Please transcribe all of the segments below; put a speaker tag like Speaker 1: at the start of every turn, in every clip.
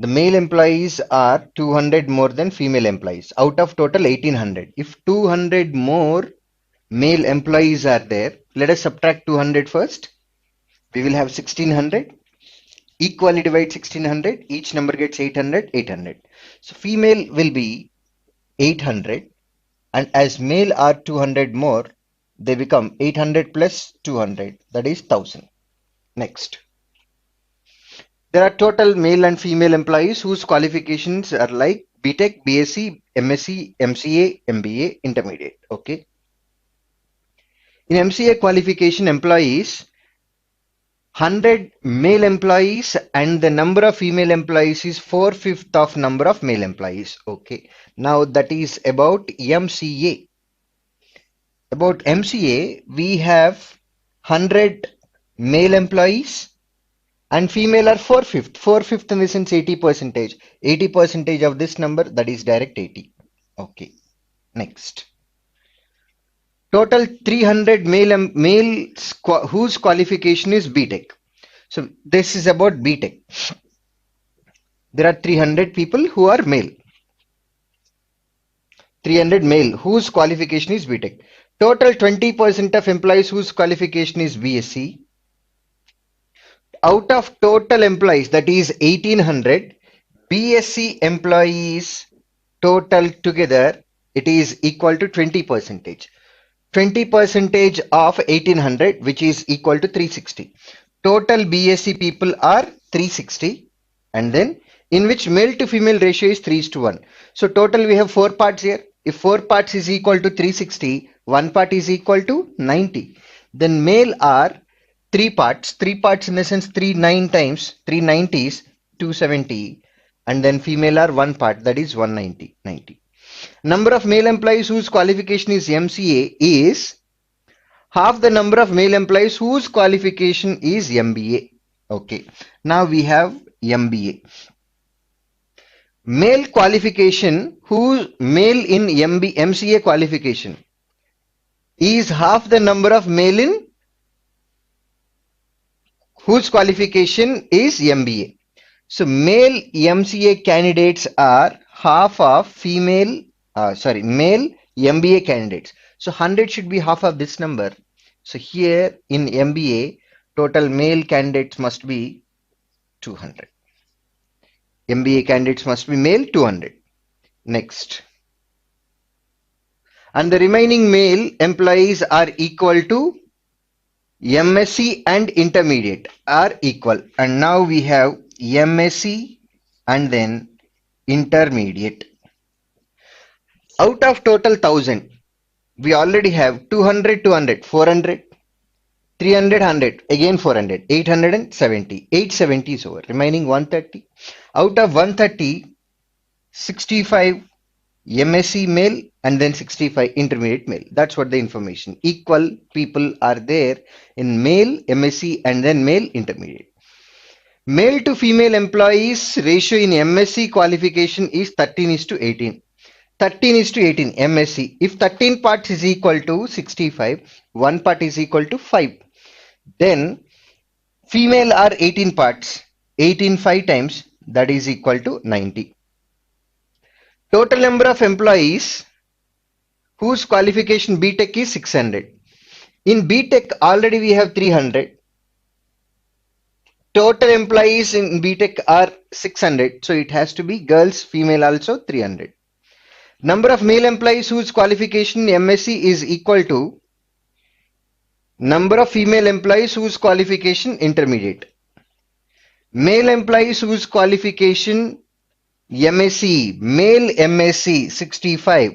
Speaker 1: The male employees are 200 more than female employees out of total 1800. If 200 more male employees are there, let us subtract 200 first. We will have 1600. Equally divide 1600. Each number gets 800, 800. So female will be 800, and as male are 200 more, they become 800 plus 200, that is 1000. Next. There are total male and female employees whose qualifications are like BTech, BSc, MSc, MCA, MBA, intermediate. Okay. In MCA qualification, employees 100 male employees and the number of female employees is 4/5 of number of male employees. Okay. Now that is about MCA. About MCA, we have 100 male employees and female are 4/5. 4/5 in the sense 80%. 80% of this number, that is direct 80. Okay. Next. Total 300 males whose qualification is BTech. So this is about BTech. There are 300 people who are male. 300 male whose qualification is BTech. Total 20% of employees whose qualification is BSc. Out of total employees, that is 1800, BSc employees total together, it is equal to 20%. 20% of 1800, which is equal to 360. Total BSc people are 360, and then in which male to female ratio is 3:1. So total we have 4 parts here. If 4 parts is equal to 360, 1 part is equal to 90. Then male are 3 parts. 3 parts in the sense 3 9 times 390 is 270, and then female are 1 part, that is 190. 90. Number of male employees whose qualification is MCA is half the number of male employees whose qualification is MBA. Okay. Now we have MBA. Male qualification, whose male in MCA qualification is half the number of male in whose qualification is MBA. So male MCA candidates are half of male MBA candidates. So 100 should be half of this number. So here in MBA, total male candidates must be 200. MBA candidates must be male 200. Next. And the remaining male employees are equal to MSc and intermediate are equal. And now we have MSc and then intermediate. Out of total 1000, we already have 200, 200, 400, 300, 100, again 400, 870. 870 is over. Remaining 130. Out of 130, 65 MSc male and then 65 intermediate male. That's what the information. Equal people are there in male MSc and then male intermediate. Male to female employees ratio in MSc qualification is 13:18. 13:18 MSc. If 13 parts is equal to 65, 1 part is equal to 5. Then female are 18 parts. 18 5 times, that is equal to 90. Total number of employees whose qualification BTech is 600. In BTech already we have 300. Total employees in BTech are 600. So it has to be girls, female also 300. Number of male employees whose qualification MSc is equal to number of female employees whose qualification intermediate. Male employees whose qualification MSc, male MSc 65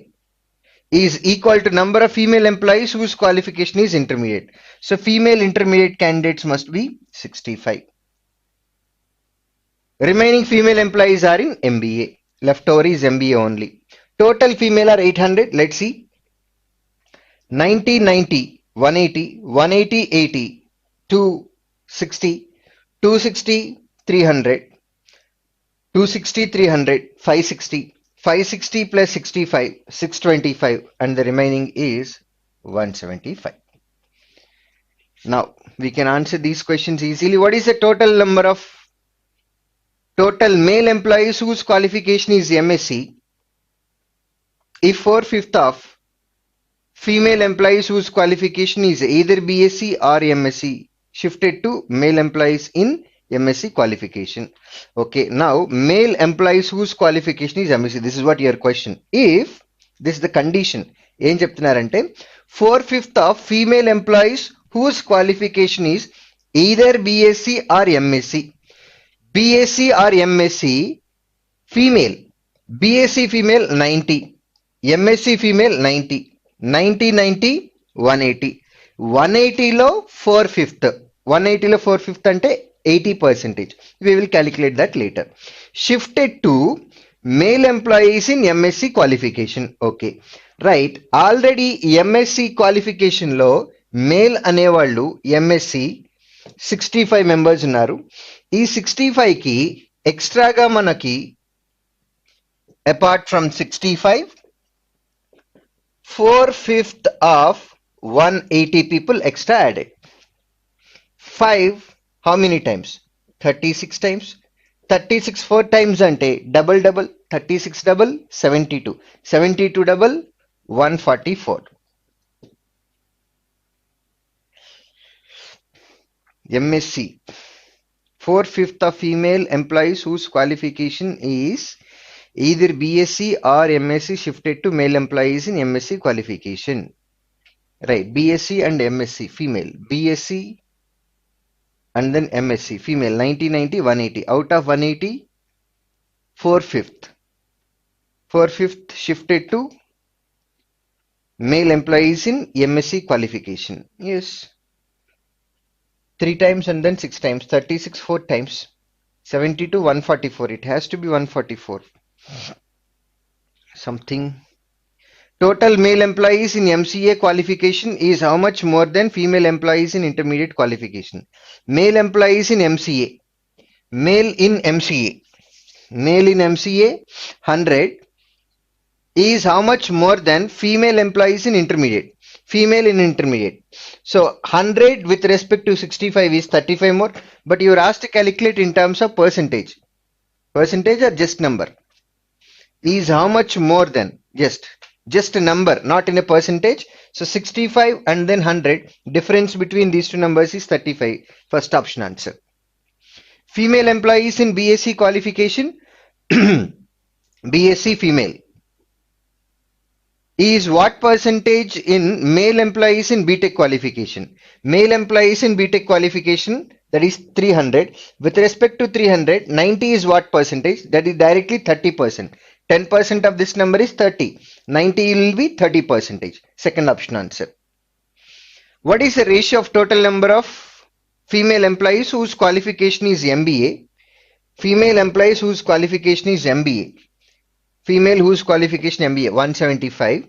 Speaker 1: is equal to number of female employees whose qualification is intermediate. So female intermediate candidates must be 65. Remaining female employees are in MBA. Leftover is MBA only. Total female are 800. Let's see. 90, 90, 180, 180, 80, 260, 260, 300, 260, 300, 560, 560 plus 65, 625, and the remaining is 175. Now we can answer these questions easily. What is the total number of Total male employees whose qualification is MSc, if 4/5 of female employees whose qualification is either BSc or MSc shifted to male employees in MSc qualification. Okay, now male employees whose qualification is MSc. This is what your question. If this is the condition, ఏం చెప్తున్నారంటే 4/5 of female employees whose qualification is either BSc or MSc. BSc or MSc female. BSc female 90. MSc female 90. 90, 90, 180. 180 లో 4/5. 180 లో 4/5 అంటే 80%. We will calculate that later. Shifted to male employees in MSc qualification. Okay. Right. Already MSc qualification లో male అనేవాళ్ళు MSc 65 members ఉన్నారు. ఈ 65 కి ఎక్స్ట్రాగా మనకి apart from 65 4/5 of 180 people extra added. 5 how many times? 36 times. 36 4 times ante double 36 double 72. 72 double 144. MSc 4/5 of female employees whose qualification is either BSc or MSc shifted to male employees in MSc qualification. Right, BSc and MSc female. BSc and then MSc female 90, 90, 180. Out of 180, 4/5. 4/5 shifted to male employees in MSc qualification. Yes. 3 times and then 6 times. 36 4 times. 72 144. It has to be 144. Something. Total male employees in MCA qualification is how much more than female employees in intermediate qualification? Male employees in MCA. Male in MCA. Male in MCA 100 is how much more than female employees in intermediate? Female in intermediate. So 100 with respect to 65 is 35 more, but you are asked to calculate in terms of percentage. Percentage or just number? Is how much more than? Just a number, not in a percentage. So 65 and then 100, difference between these two numbers is 35. First option answer. Female employees in BSc qualification, BSc female is what percentage in male employees in BTech qualification? Male employees in BTech qualification, that is 300. With respect to 300, 90 is what percentage? That is directly 30%. 10% of this number is 30. 90 will be 30%. Second option answer. What is the ratio of total number of female employees whose qualification is MBA? Female employees whose qualification is MBA. Female whose qualification MBA 175.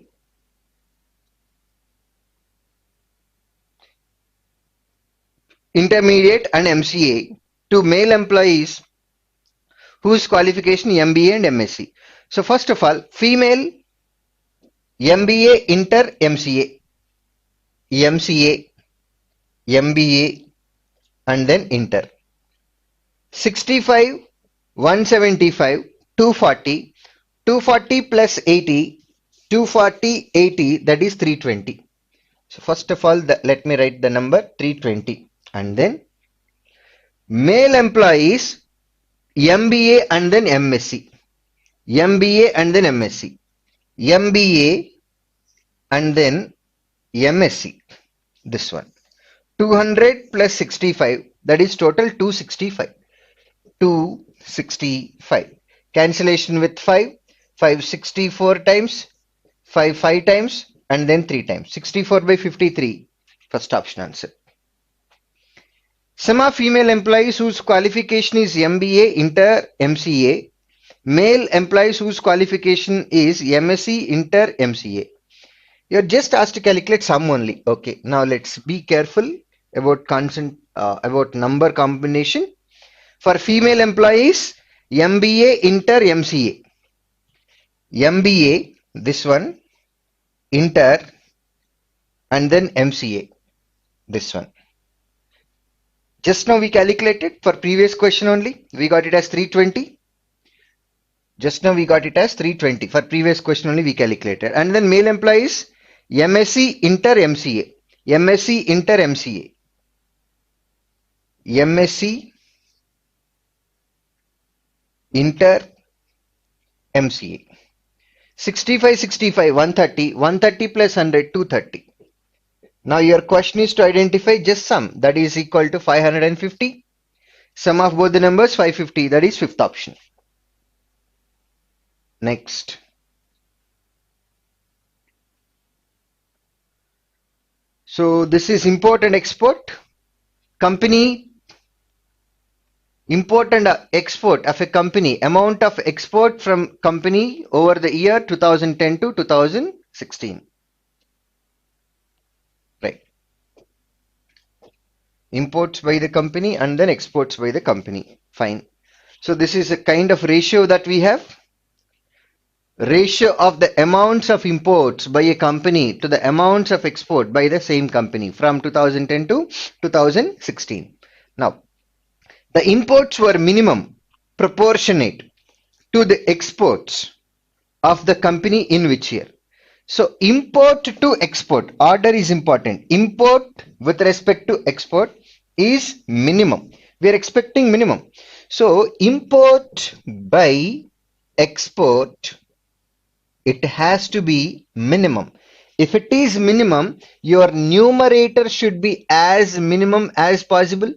Speaker 1: Intermediate and MCA to male employees whose qualification MBA and MSc. So first of all, female MBA inter MCA, MCA, MBA and then inter. 65, 175, 240, 240 plus 80, 240, 80, that is 320. So first of all, let me write the number 320 and then male employees MBA and then MSc. MBA and then MSc. MBA and then MSc. This one. 200 plus 65. That is total 265. 265. Cancellation with 5. 5 64 times. 5 5 times. And then 3 times. 64 by 53. First option answer. Some of female employees whose qualification is MBA inter MCA. Male employees whose qualification is MSc inter MCA. You're just asked to calculate sum only. Okay, now let's be careful about number combination. For female employees, MBA inter MCA. MBA, this one, inter, and then MCA, this one. Just now we calculated for previous question only. We got it as 320. Just now we got it as 320. For previous question only we calculated. And then male employees MSc inter MCA. MSc inter MCA. MSc inter MCA. 65, 65, 130. 130 plus 100, 230. Now your question is to identify just sum, that is equal to 550. Sum of both the numbers 550, that is fifth option. Next. So this is import and export. Company, import and export of a company, amount of export from company over the year 2010 to 2016. Right. Imports by the company and then exports by the company. Fine. So this is a kind of ratio that we have. Ratio of the amounts of imports by a company to the amounts of export by the same company from 2010 to 2016. Now, the imports were minimum proportionate to the exports of the company in which year. So, import to export, order is important. Import with respect to export is minimum. We are expecting minimum. So, import by export, it has to be minimum. If it is minimum, your numerator should be as minimum as possible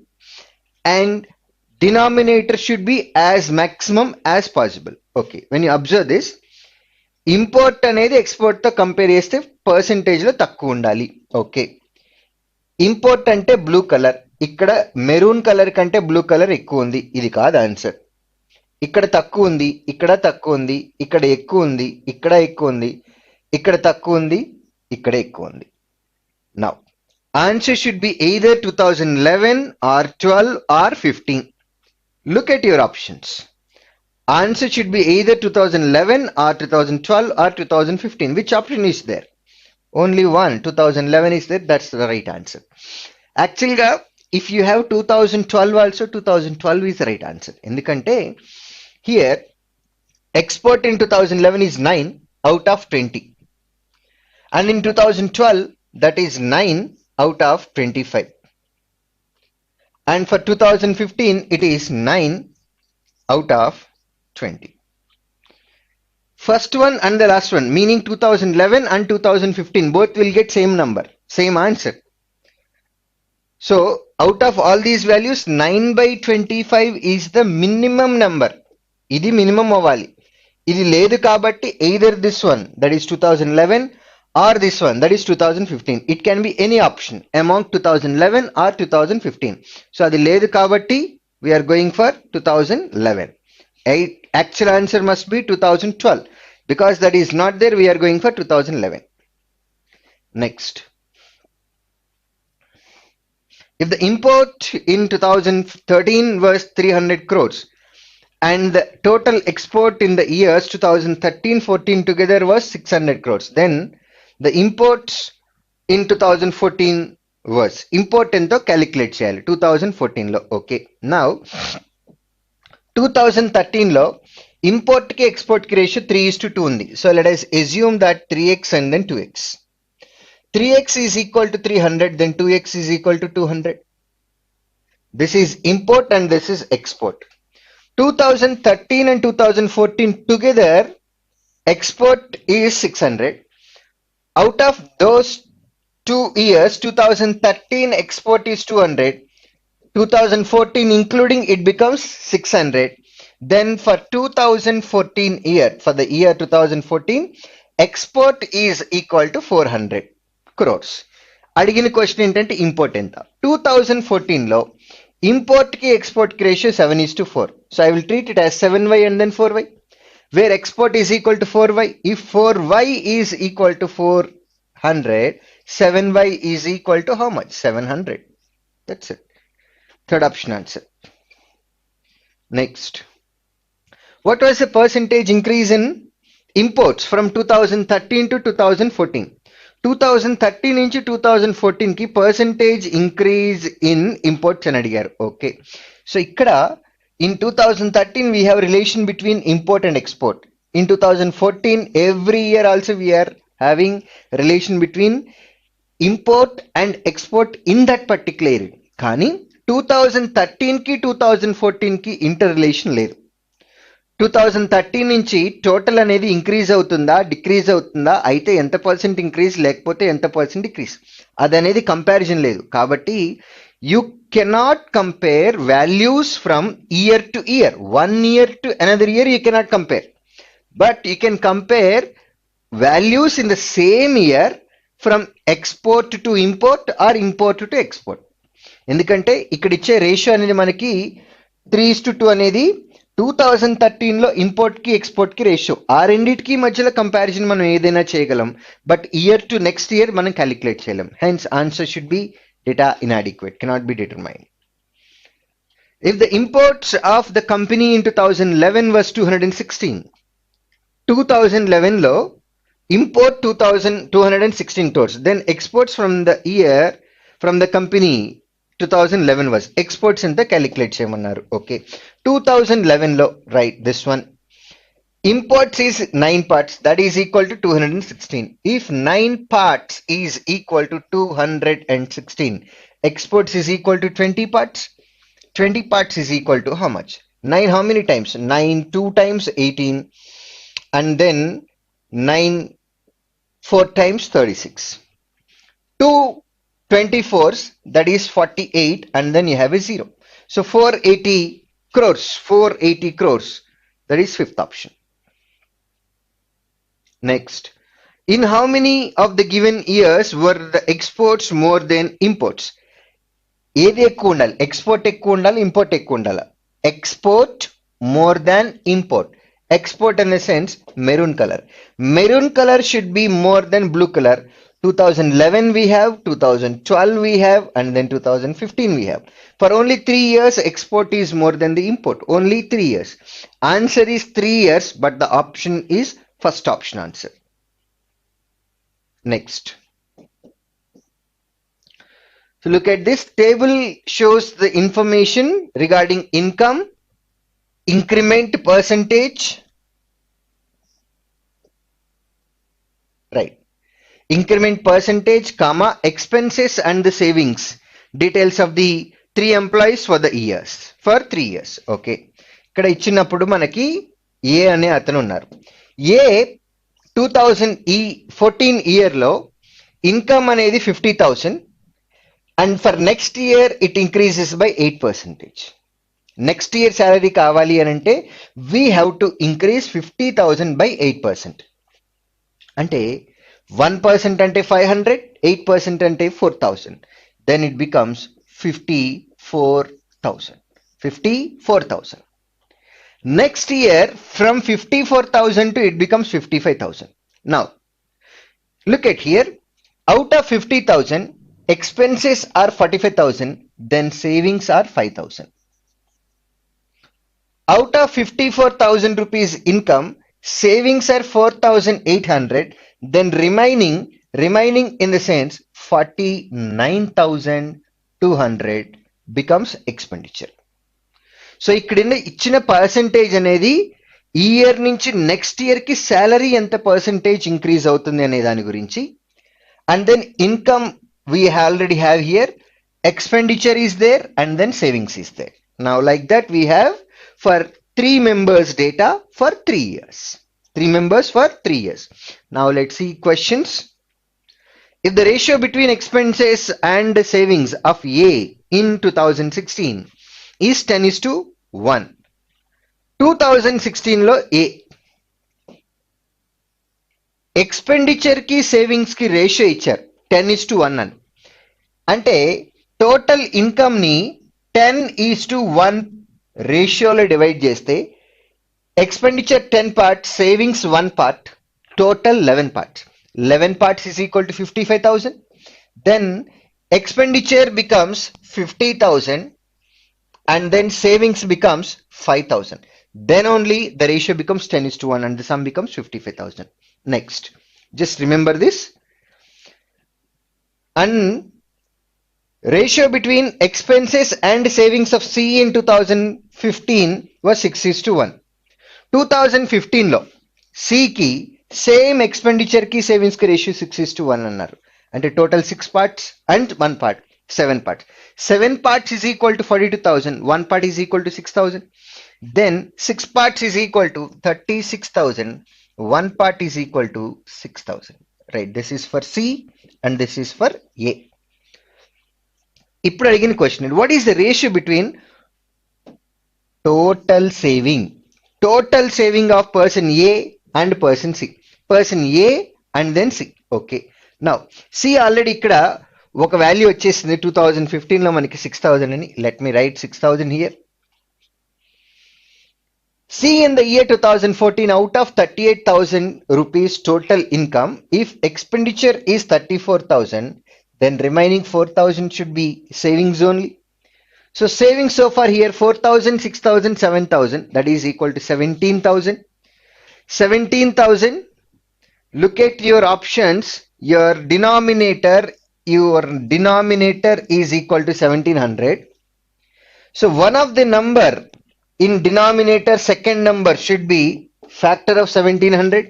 Speaker 1: and denominator should be as maximum as possible. Okay, when you observe this, import అనేది export తో compare చేస్తే percentage లో తక్కువ ఉండాలి. Okay, import అంటే blue colour, ఇక్కడ maroon colour కంటే blue colour ఎక్కువ ఉంది. ఇది కాదు ఆన్సర్. ఇక్కడ తక్కువ ఉంది, ఇక్కడ తక్కువ ఉంది, ఇక్కడ ఎక్కువ ఉంది, ఇక్కడ ఎక్కువ ఉంది, ఇక్కడ తక్కువ ఉంది, ఇక్కడ ఎక్కువ ఉంది. Now, answer should be either 2011 or 12 or 15. Look at your options. Answer should be either 2011 or 2012 or 2015. Which option is there? Only one. 2011 is there. That's the right answer. Actually, if you have 2012 also, 2012 is the right answer. Endukante here export in 2011 is 9 out of 20. And in 2012 that is 9 out of 25. And for 2015 it is 9 out of 20. First one and the last one, meaning 2011 and 2015, both will get same number, same answer. So out of all these values, 9 by 25 is the minimum number. Idi minimum avali. Idi ledu kabatti either this one, that is 2011, or this one, that is 2015. It can be any option among 2011 or 2015. So adi ledu kabatti we are going for 2011. Actual answer must be 2012. Because that is not there, we are going for 2011. Next. If the import in 2013 was 300 crores and the total export in the years 2013-14 together was 600 crores, then the imports in 2014 was import ento calculate cheyali 2014 lo. Okay, now 2013 lo import ki export ki ratio 3:2 undi. So let us assume that 3x and then 2x. 3x is equal to 300, then 2x is equal to 200. This is import and this is export. 2013 and 2014 together export is 600. Out of those 2 years, 2013 export is 200. 2014 including it becomes 600. Then for 2014 year, for the year 2014, export is equal to 400 crores. అడిగిన question ఏంటంటే import ఎంత. 2014 లో import కి export కి ratio 7:4. So I will treat it as 7y and then 4y, where export is equal to 4y. If 4y is equal to 400, 7y is equal to how much? 700. That's it. Third option answer. Next. What was the percentage increase in imports from 2013 to 2014? 2013 నుంచి 2014 కి percentage increase in imports అని అడిగారు. Okay, so ఇక్కడ in 2013 we have relation between import and export. In 2014 every year also we are having relation between import and export in that particular area. కానీ 2013 కి 2014 కి inter relation లేదు. 2013 నుంచి total అనేది increase అవుతుందా డిక్రీజ్ అవుతుందా, అయితే ఎంత పర్సెంట్ ఇంక్రీజ్ లేకపోతే ఎంత పర్సెంట్ డిక్రీజ్, అది అనేది కంపారిజన్ లేదు. కాబట్టి you cannot compare values from year to year, 1 year to another year you cannot compare, but you can compare values in the same year from export to import or import to export. ఎందుకంటే ఇక్కడ ఇచ్చే ratio అనేది మనకి 3:2 అనేది 2013 లో import కి export కి ratio. ఆ రెండింటికి మధ్యలో కంపారిజన్ మనం ఏదైనా చేయగలం, but year to next year మనం క్యాలిక్యులేట్ చేయలేం. Hence answer should be data inadequate, cannot be determined. If the imports of the company in 2011 was 216, 2011 లో import 216 crores, then exports from the year from the company 2011 was, exports ఎంత calculate చేయమన్నారు. Okay, 2011 లో right this one, imports is 9 parts, that is equal to 216. If 9 parts is equal to 216, exports is equal to 20 parts. 20 parts is equal to how much? 9 how many times? 9 2 times 18, and then 9 4 times 36. 2 24s, that is 48, and then you have a 0. So 480 crores, 480 crores, that is fifth option. Next, in how many of the given years were the exports more than imports? ఏది ఎక్కువ ఉండాలి? Export ఎక్కువ ఉండాలి, import ఎక్కువ ఉండాలి? Export more than import. Export in the sense maroon colour. Maroon colour should be more than blue colour. 2011 we have, 2012 we have, and then 2015 we have. For only 3 years export is more than the import. Only 3 years. Answer is 3 years, but the option is first option answer. Next, so look at this table, shows the information regarding income, increment percentage, right, increment percentage, comma, expenses and the savings, details of the 3 employees for the years, for 3 years. Okay, ఇక్కడ ఇచ్చినప్పుడు మనకి ఏ అనే అతను ఉన్నారు. ఏ 2014 year లో income అనేది 50,000, and for next year it increases by 8%. Next year salary కావాలి అని అంటే we have to increase 50,000 by 8%. అంటే 1% అంటే 500, 8% అంటే 4,000, then it becomes 54,000. 54,000. Next year from 54,000 to it becomes 55,000. Now look at here, out of 50,000 expenses are 45,000, then savings are 5,000. Out of 54,000 rupees income, savings are 4,800, then remaining in the sense 49,200 becomes expenditure. So ఇక్కడ ఇచ్చిన percentage అనేది ఈ year నుంచి next year కి salary ఎంత percentage increase అవుతుంది అనే దాని గురించి, and then income we already have here, expenditure is there, and then savings is there. Now like that we have for 3 members data for 3 years. 3 members for 3 years. Now let's see questions. If the ratio between expenses and savings of A in 2016 is 10:1, 2016 లో A expenditure కి savings కి ratio ఇచ్చారు 10:1 అని. అంటే total income ని 10:1 రేషియోలో divide చేస్తే expenditure 10 parts, savings 1 part, total 11 parts. 11 parts is equal to 55,000. Then expenditure becomes 50,000 and then savings becomes 5,000. Then only the ratio becomes 10:1 and the sum becomes 55,000. Next, just remember this. And ratio between expenses and savings of C in 2015 was 6:1. 2015 లో C కి same expenditure కి savings కి ratio 6:1 అన్నారు. అంటే total 6 parts and 1 part 7 parts. 7 parts is equal to 42,000. 1 part is equal to 6,000. Then 6 parts is equal to 36,000. 1 part is equal to 6,000. Right. This is for C and this is for A. ఇప్పుడు అడిగిన question, what is the ratio between total saving of person A and person C? Person A and then C. Okay, now C already ఇక్కడ ఒక value వచ్చేసింది 2015 లో మనకి 6,000 అని. Let me write 6,000 here. C in the year 2014, out of 38,000 rupees total income, if expenditure is 34,000, then remaining 4,000 should be savings only. So savings so far here 4,000, 6,000, 7,000, that is equal to 17,000. 17,000. Look at your options. Your denominator is equal to 1,700. So one of the number in denominator, second number should be factor of 1,700.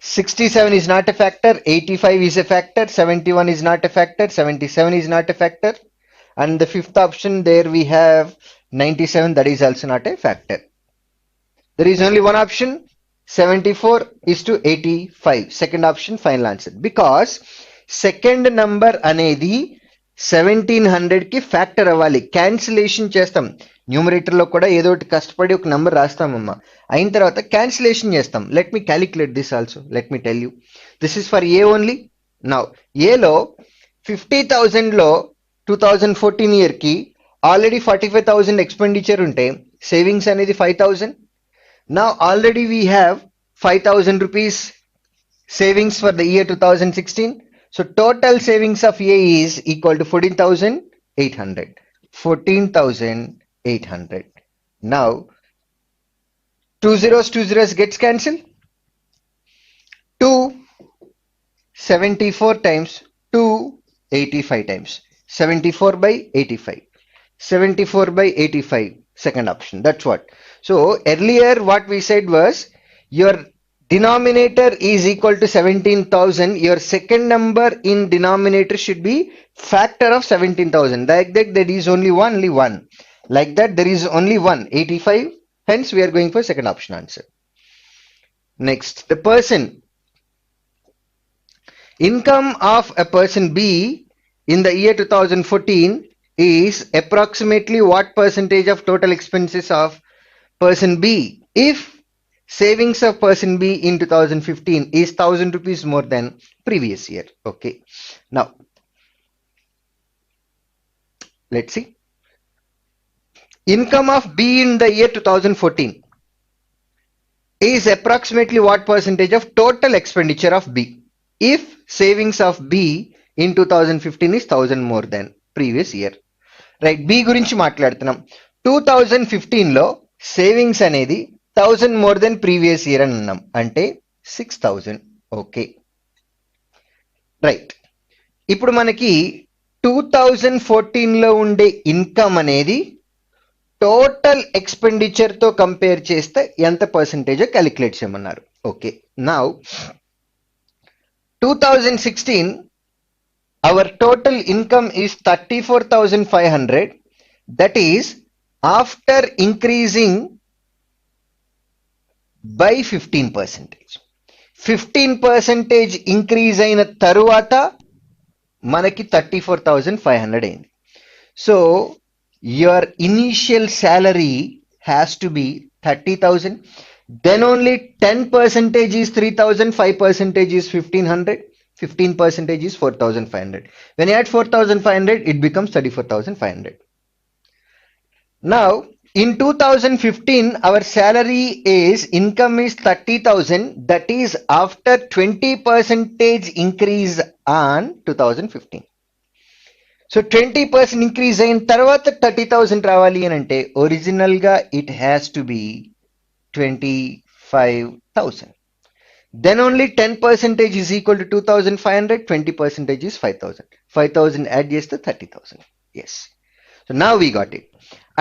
Speaker 1: 67 is not a factor, 85 is a factor, 71 is not a factor, 77 is not a factor, and the fifth option there we have 97, that is also not a factor. There is only one option, 74 is to 85, second option final answer, because second number అనేది 1700 కి factor అవ్వాలి. Cancellation చేస్తాం, numerator లో కూడా ఏదో ఒకటి కష్టపడి ఒక నంబర్ రాస్తామమ్మా, అయిన తర్వాత క్యాన్సిలేషన్ చేస్తాం. Let me calculate this also. Let me tell you, this is for a only. Now ఏలో 50,000 లో 2014 ఇయర్ కి ఆల్రెడీ 45,000 ఎక్స్పెండిచర్ ఉంటే సేవింగ్స్ అనేది 5,000. Now already we have 5,000 rupees savings for the year 2016. So total savings of A is equal to 14,800. 14,800. Now 2 zeros gets cancelled. 274 times 2 85 times 74 by 85. 74 by 85, second option. That's what. So earlier what we said was your denominator is equal to 17,000. Your second number in denominator should be factor of 17,000. Like that, there is only one. Like that, there is only one, 85. Hence, we are going for second option answer. Next, the person. Income of a person B in the year 2014 is approximately what percentage of total expenses of person B if savings of person B in 2015 is 1,000 rupees more than previous year. Okay, now let's see. Income of B in the year 2014 is approximately what percentage of total expenditure of B if savings of B in 2015 is 1,000 more than previous year. Right, B గురించి మాట్లాడుతున్నాం. 2015 లో savings అనేది 1,000 more than previous year అని అన్నాం, అంటే 6,000. Okay, right. ఇప్పుడు మనకి 2014 లో ఉండే ఇన్కమ్ అనేది టోటల్ ఎక్స్పెండిచర్ తో కంపేర్ చేస్తే ఎంత పర్సెంటేజ్ క్యాలిక్యులేట్ చేయమన్నారు. Okay, now 2016 our total income is 34,500. That is after increasing by 15%. 15% increase అయిన తరువాత మనకి 34,500 అయింది. So your initial salary has to be 30,000. Then only 10% is 3,000, 5% is 1,500, 15% is 4,500. When you add 4,500, it becomes 34,500. Now, in 2015, our salary is, income is 30,000. That is after 20% increase on 2015. So 20% increase అయిన తర్వాత 30,000 రావాలి అని అంటే original గా it has to be 25,000. Then only 10 percentage is equal to 2,500, 20 percentage is 5,000. 5,000 add చేస్తే 30,000. Yes. So now we got it.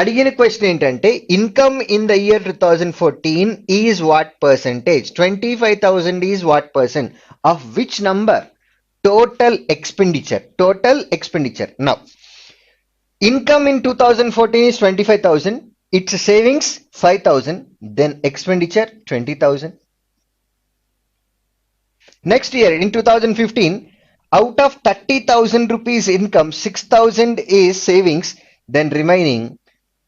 Speaker 1: అడిగిన question ఏంటంటే income in the year 2014 is what percentage 25,000 is what percent of which number total expenditure. Now income in 2014 is 25,000, its savings 5,000, then expenditure 20,000. Next year in 2015, out of 30,000 rupees income, 6,000 is savings, then remaining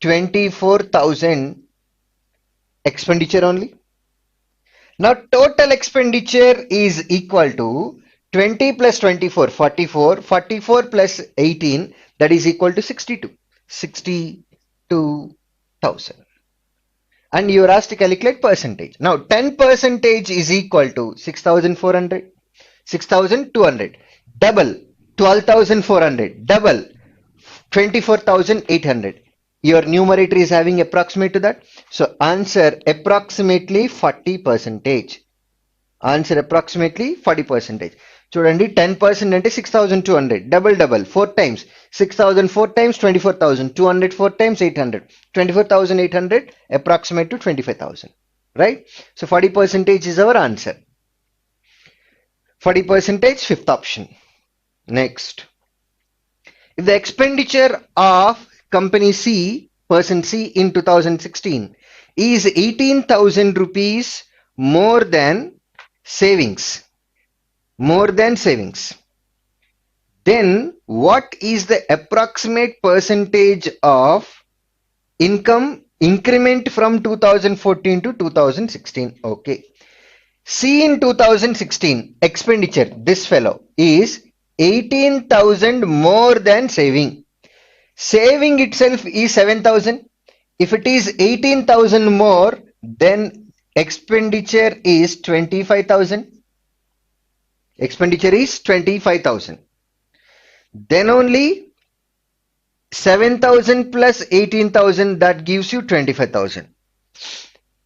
Speaker 1: 24,000 expenditure only. Now total expenditure is equal to 20 plus 24, 44, 44 plus 18, that is equal to 62,000. And you are asked to calculate percentage. Now 10 percentage is equal to 6,400, 6,200, double 12,400, double 24,800. Your numerator is having approximate to that. So answer approximately 40 percentage. Answer approximately 40 percentage. చూడండి 10% అంటే 6,200, double 4 times 6,000 4 times 24,000, 200 4 times 800, 24,800 approximate to 25,000, right? So 40 percentage is our answer. 40 percentage, fifth option. Next, if the expenditure of company C, person C in 2016 is 18,000 rupees more than savings, then what is the approximate percentage of income increment from 2014 to 2016? Okay, C in 2016 expenditure, this fellow is 18,000 more than saving. Saving itself is 7,000. If it is 18,000 more, then expenditure is 25,000. Expenditure is 25,000. Then only 7,000 plus 18,000, that gives you 25,000.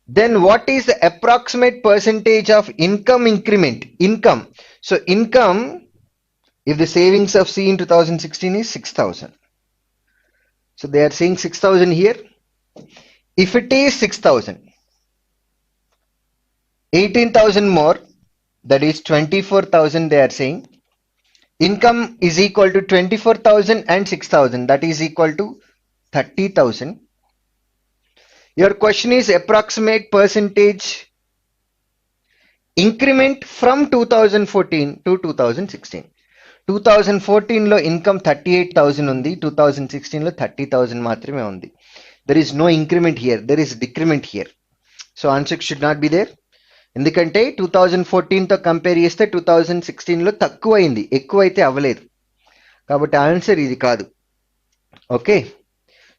Speaker 1: Then what is the approximate percentage of income increment? Income. So income, if the savings of C in 2016 is 6,000. So they are saying 6,000 here. If it is 6,000, 18,000 more, that is 24,000 they are saying. Income is equal to 24,000 and 6,000, that is equal to 30,000. Your question is approximate percentage increment from 2014 to 2016. 2014 లో income 38,000 ఉంది, 2016 లో 30,000 మాత్రమే ఉంది. There is no increment here, there is decrement here. So answer should not be there. ఎందుకంటే 2014 తో compare చేస్తే 2016 లో తక్కువ అయింది, ఎక్కువ అయితే అవ్వలేదు. కాబట్టి ఆన్సర్ ఇది కాదు. Okay,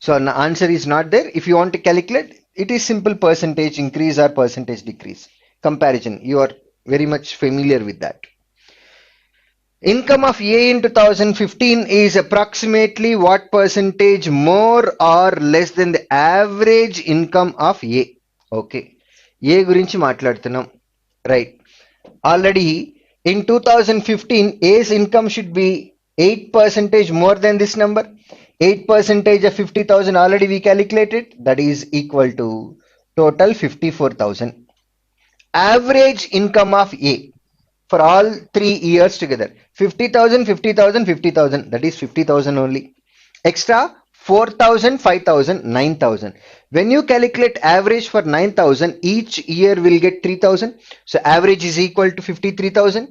Speaker 1: so answer is not there. If you want to calculate, it is simple percentage increase or percentage decrease comparison. You are very much familiar with that. Income of A in 2015 is approximately what percentage more or less than the average income of A? Okay, A గురించి మాట్లాడుతున్నాం, right? Already in 2015 A's income should be 8% more than this number. 8% of 50,000 already we calculated, that is equal to total 54,000. Average income of A for all 3 years together, 50,000, 50,000, 50,000, that is 50,000 only. Extra 4,000, 5,000, 9,000. When you calculate average for 9,000, each year will get 3,000. So average is equal to 53,000.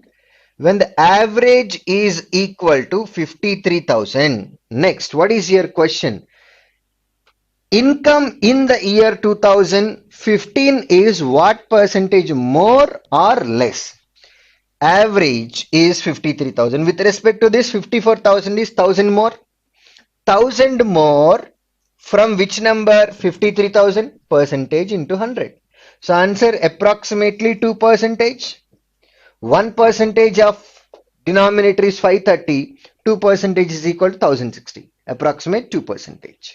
Speaker 1: When the average is equal to 53,000, next, what is your question? Income in the year 2015 is what percentage more or less? Average is 53,000. With respect to this, 54,000 is 1,000 more. 1,000 more from which number? 53,000. Percentage into 100. So answer approximately 2%. 1% of denominator is 530. 2% is equal to 1,060. Approximate 2%.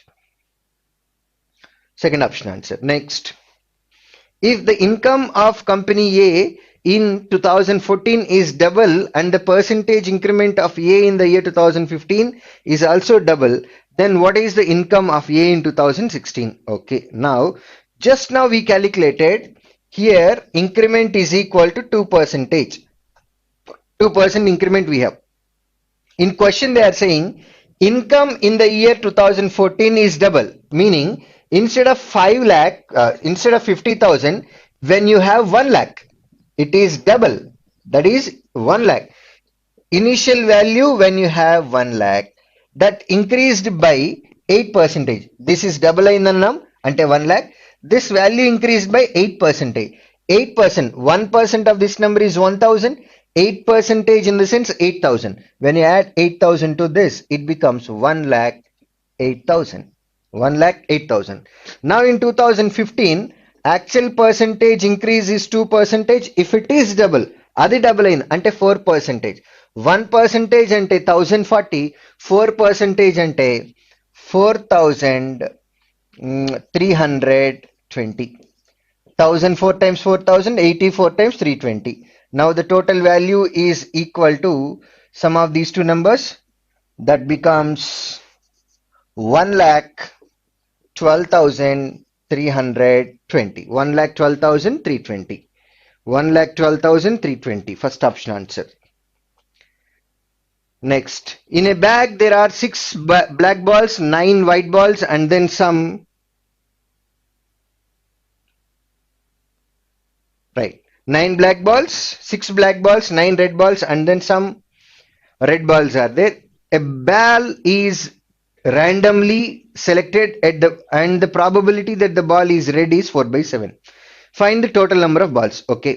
Speaker 1: Second option answer. Next, if the income of company A in 2014 is double and the percentage increment of A in the year 2015 is also double, then what is the income of A in 2016? Okay, now just now we calculated here increment is equal to 2%. 2% increment we have. In question they are saying income in the year 2014 is double, meaning instead of 5 lakh, instead of 50,000, when you have 1 lakh, it is double, that is 1 lakh. Initial value when you have 1 lakh, that increased by 8%. This is double ainదన్నాం అంటే 1 lakh. This value increased by 8%. 8%, 1% of this number is 1000. 8% in the sense 8000. When you add 8000 to this, it becomes 1 lakh 8000. 1 lakh 8000. Now in 2015, actual percentage increase is 2%. If it is double, అది double అయింది అంటే 4%. 1% అంటే 1040, 4% అంటే 4320. 1004 times 4000, 84 times 320. Now the total value is equal to sum of these two numbers, that becomes 1,12,320. 1,12,320. 1,12,320. First option answer. Next, in a bag there are 6 black balls, 9 white balls, and then some. Right. 9 black balls, 6 black balls, 9 red balls, and then some red balls are there. A ball is randomly selected and the probability that the ball is red is 4/7. Find the total number of balls. Okay.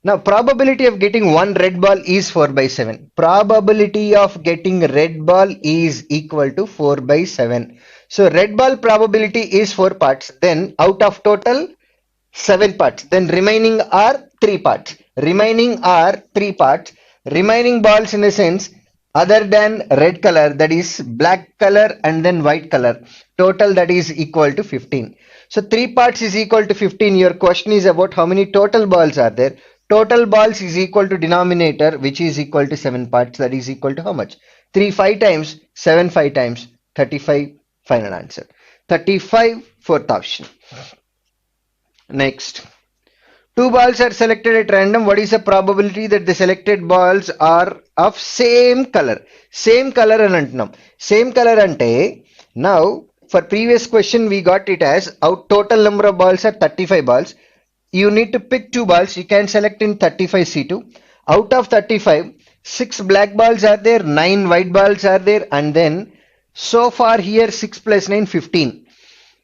Speaker 1: Now probability of getting one red ball is 4/7. Probability of getting red ball is equal to 4/7. So red ball probability is 4 parts. Then out of total 7 parts, then remaining are 3 parts. Remaining are 3 parts. Remaining balls in a sense other than red color, that is black color and then white color, total that is equal to 15. So 3 parts is equal to 15. Your question is about how many total balls are there. Total balls is equal to denominator, which is equal to 7 parts, that is equal to how much? 3 5 times, 7 5 times, 35. Final answer 35. Fourth option. Next, 2 balls are selected at random. What is the probability that the selected balls are of same color? Same color అని అంటున్నాం. Same color అంటే now for previous question we got it as our total number of balls are 35 balls. You need to pick 2 balls. You can select in 35C2. Out of 35, 6 black balls are there, 9 white balls are there, and then so far here 6 plus 9 15.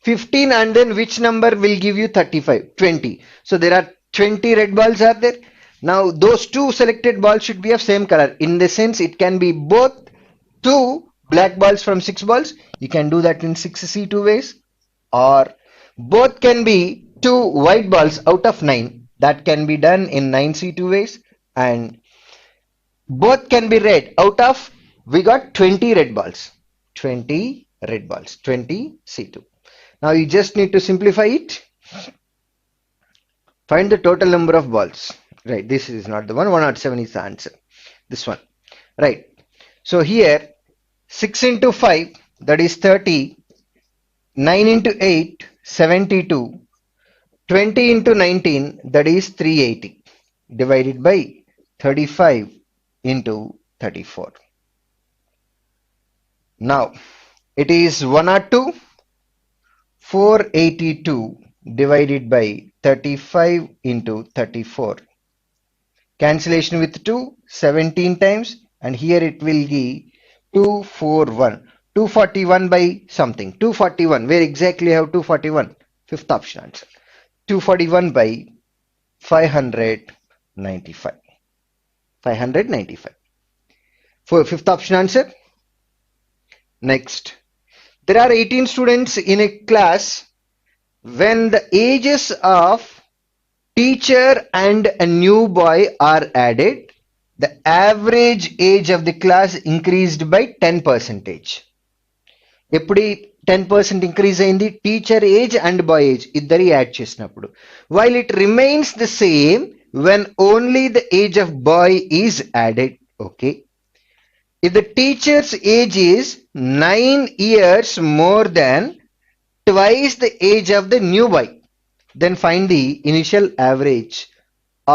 Speaker 1: 15 and then which number will give you 35? 20. So there are 20 red balls are there. Now those 2 selected balls should be of same color. In the sense it can be both 2 black balls from 6 balls. You can do that in 6C2 ways, or both can be 2 white balls out of 9. That can be done in 9C2 ways, and both can be red out of, we got 20 red balls. 20 red balls. 20C2. Now you just need to simplify it. Find the total number of balls. Right, this is not the one. 107 is the answer. This one. Right. So here 6 into 5, that is 30. 9 into 8, 72. 20 into 19, that is 380. Divided by 35 into 34. Now it is 102. 482 divided by 35 into 34. Cancellation with 2, 17 times, and here it will be 241. 241 by something. 241. Where exactly you have 241? Fifth option answer. 241 by 595. 595. For fifth option answer. Next. There are 18 students in a class. When the ages of teacher and a new boy are added, the average age of the class increased by 10%. ఎప్పుడు 10% increase అయింది? Teacher age and boy age ఇద్దరి add చేసినప్పుడు. While it remains the same when only the age of boy is added. Okay. If the teacher's age is 9 years more than twice the age of the new boy, then find the initial average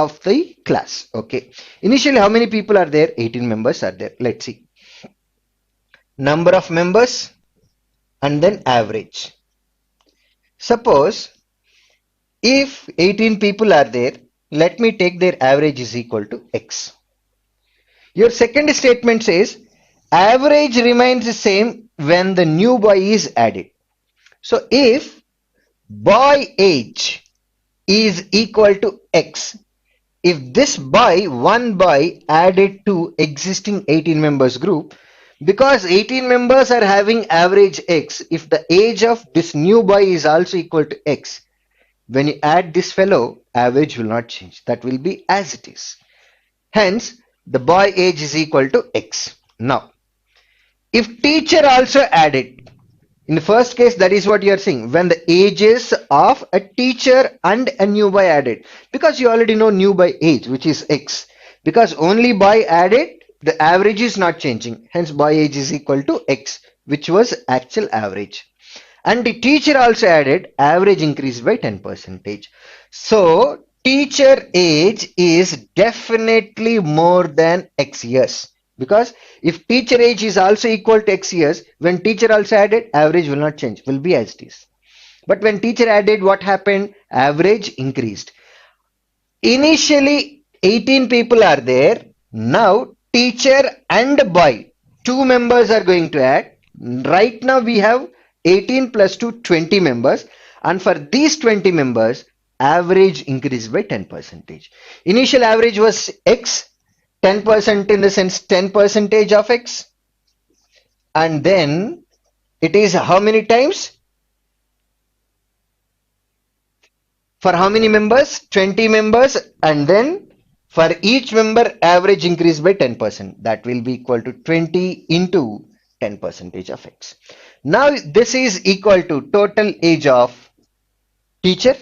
Speaker 1: of the class. Okay. Initially, how many people are there? 18 members are there. Let's see. Number of members and then average. Suppose if 18 people are there, let me take their average is equal to x. Your second statement says average remains the same when the new boy is added. So if boy age is equal to x, if this boy, one boy added to existing 18 members group, because 18 members are having average x, if the age of this new boy is also equal to x, when you add this fellow, average will not change. That will be as it is. Hence, the boy age is equal to x. Now, if teacher also added, in the first case, that is what you are saying, when the ages of a teacher and a new boy added, because you already know new boy age, which is x, because only boy added, the average is not changing. Hence, boy age is equal to x, which was actual average. And the teacher also added, average increased by 10%. So, teacher age is definitely more than x years. Because if teacher age is also equal to x years, when teacher also added, average will not change, will be as it is. But when teacher added, what happened? Average increased. Initially, 18 people are there. Now, teacher and boy, 2 members are going to add. Right now, we have 18 plus 2, 20 members. And for these 20 members, average increased by 10%. Initial average was x. 10% in the sense 10% of x, and then it is how many times? For how many members? 20 members, and then for each member average increase by 10%. That will be equal to 20 into 10% of x. Now this is equal to total age of teacher.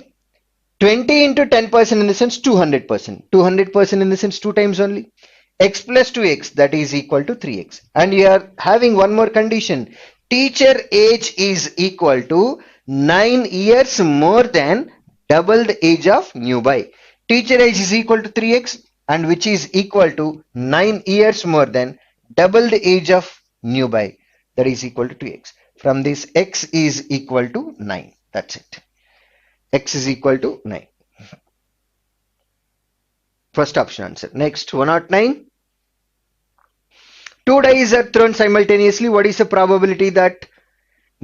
Speaker 1: 20 into 10% in the sense 200%. 200% in the sense 2 times only. X plus 2x, that is equal to 3x. And you are having one more condition. Teacher age is equal to 9 years more than double the age of new boy. Teacher age is equal to 3x, and which is equal to 9 years more than double the age of new boy. That is equal to 2x. From this, x is equal to 9. That's it. X is equal to 9. First option answer. Next, 109. 2 dice are thrown simultaneously. What is the probability that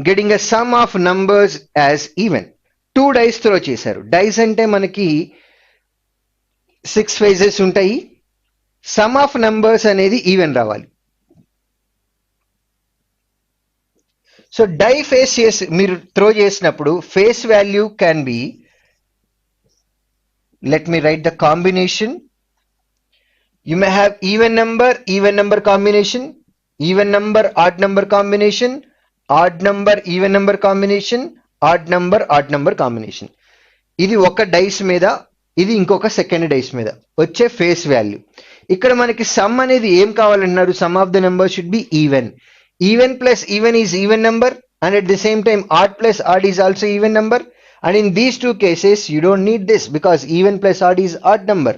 Speaker 1: getting a sum of numbers as even? 2 dice throw చేశారు. Dice అంటే మనకి 6 phases ఉంటాయి. Sum of numbers అనేది even రావాలి. So die face చేసి మీరు throw చేసినప్పుడు face value can be, let me write the combination. You may have even number combination, even number odd number combination, odd number even number combination, odd number combination. ఇది ఒక dice మీద, ఇది ఇంకొక second dice మీద వచ్చే face value. ఇక్కడ మనకి some అనేది ఏం కావాలంటున్నారు? Sum of the number should be even. Even plus even is even number, and at the same time odd plus odd is also even number. And in these two cases you don't need this, because even plus odd is odd number,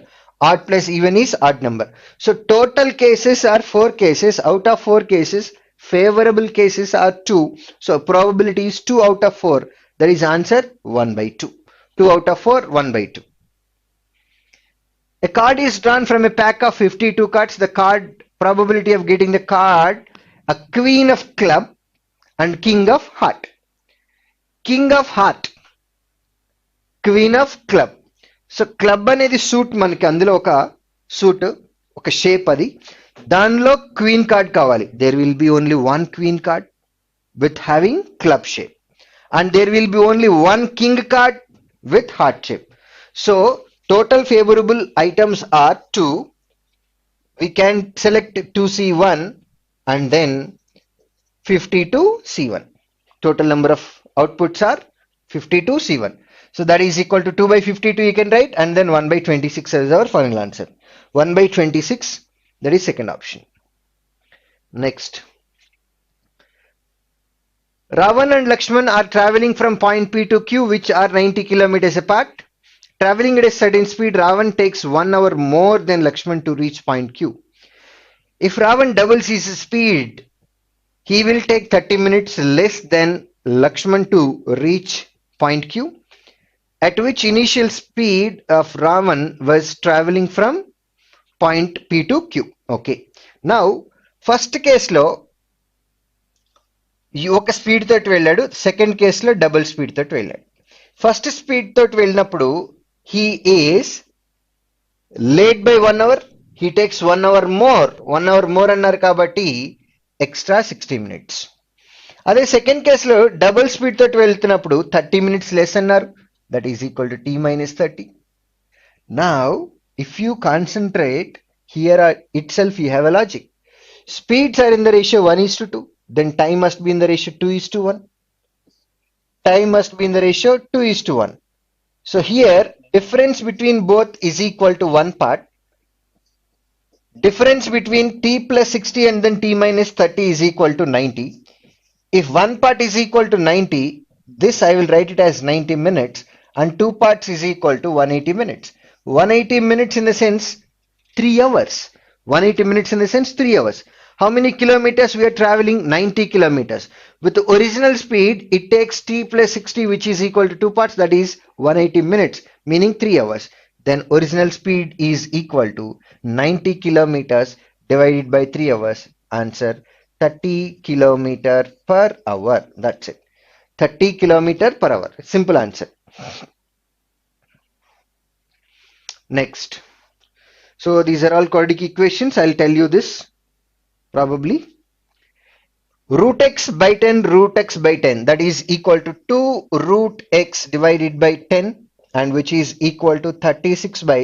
Speaker 1: odd plus even is odd number. So total cases are 4 cases. Out of 4 cases, favorable cases are 2. So probability is 2 out of 4. That is answer 1 by 2. 2 out of 4, 1 by 2. A card is drawn from a pack of 52 cards. The card probability of getting the card, a queen of club and king of heart. King of heart, queen of club. So club అనేది suit, మనకి అందులో ఒక suit, ఒక shape, అది దానిలో queen card కావాలి. There will be only one queen card with having club shape, and there will be only one king card with heart shape. So total favorable items are 2. We can select 2C1 and then 52C1. Total number of outputs are 52C1. So that is equal to 2 by 52 you can write, and then 1 by 26 is our final answer. 1 by 26, that is second option. Next. Ravan and Lakshman are traveling from point P to Q, which are 90 kilometers apart. Traveling at a certain speed, Ravan takes 1 hour more than Lakshman to reach point Q. If Ravan doubles his speed, he will take 30 minutes less than Lakshman to reach point Q, at which initial speed of Ravan was traveling from point P to Q. Okay. Now, first case లో ఒక speed తోటి వెళ్ళాడు, second కేసులో double speed తోటి వెళ్ళాడు. First speed తోటి వెళ్ళినప్పుడు he is late by 1 hour, he takes 1 hour more. 1 hour more అన్నారు కాబట్టి ఎక్స్ట్రా 60 మినిట్స్. అదే సెకండ్ కేసులో డబుల్ స్పీడ్ తోటి వెళ్తున్నప్పుడు 30 మినిట్స్ లెస్ అన్నారు, that is equal to t minus 30. Now, if you concentrate here itself, you have a logic. Speeds are in the ratio 1:2. Then time must be in the ratio 2:1. Time must be in the ratio 2:1. So here, difference between both is equal to 1 part. Difference between t plus 60 and then t minus 30 is equal to 90. If one part is equal to 90, this I will write it as 90 minutes, and two parts is equal to 180 minutes. 180 minutes in the sense 3 hours. 180 minutes in the sense 3 hours. How many kilometers we are traveling? 90 kilometers. With the original speed, it takes t plus 60, which is equal to 2 parts, that is 180 minutes, meaning 3 hours. Then original speed is equal to 90 kilometers divided by 3 hours. Answer 30 kilometer per hour. That's it. 30 kilometer per hour. Simple answer. Next. So these are all quadratic equations. I'll tell you this probably. Root x by 10, root x by 10, that is equal to 2 root x divided by 10, and which is equal to 36 by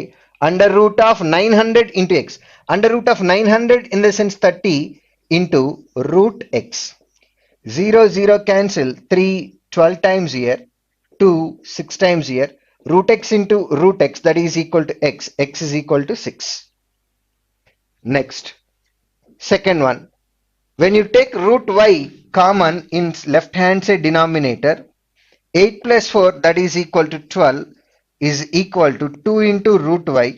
Speaker 1: under root of 900 into x. Under root of 900 in the sense 30 into root x. 0, 0 cancel, 3 12 times here, 2 6 times here. Root x into root x, that is equal to x. X is equal to 6. Next, second one. When you take root y common in left hand side denominator, 8 plus 4, that is equal to 12, is equal to 2 into root y.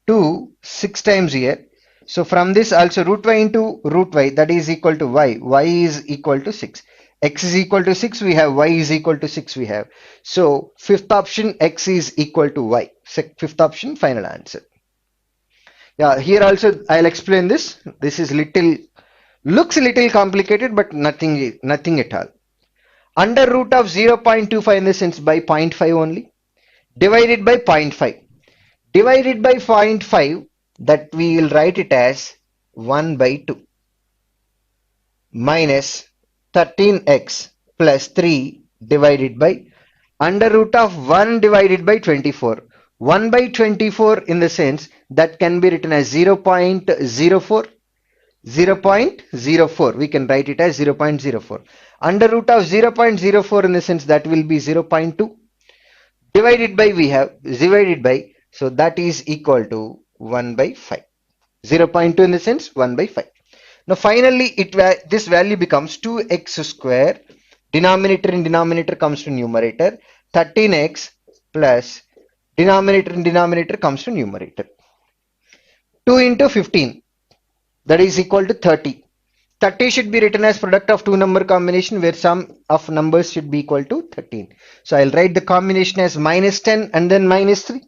Speaker 1: 2 6 times here. So from this also root y into root y, that is equal to y. Y is equal to 6. X is equal to 6 we have, y is equal to 6 we have. So fifth option, x is equal to y. Fifth option, final answer. Yeah, here also I'll explain this. This is looks a little complicated, but nothing at all. Under root of 0.25 in the sense by 0.5 only, divided by 0.5. Divided by 0.5, that we will write it as 1 by 2 minus 13x plus 3 divided by under root of 1 divided by 24. 1 by 24 in the sense that can be written as 0.04. 0.04, we can write it as 0.04. Under root of 0.04 in the sense that will be 0.2. Divided by we have divided by, so that is equal to 1 by 5. 0.2 in the sense 1 by 5. Now finally this value becomes 2x square. Denominator and denominator comes to numerator. 13x plus denominator and denominator comes to numerator. 2 into 15, that is equal to 30. 30 should be written as product of two number combination where sum of numbers should be equal to 13. So I'll write the combination as minus 10 and then minus 3.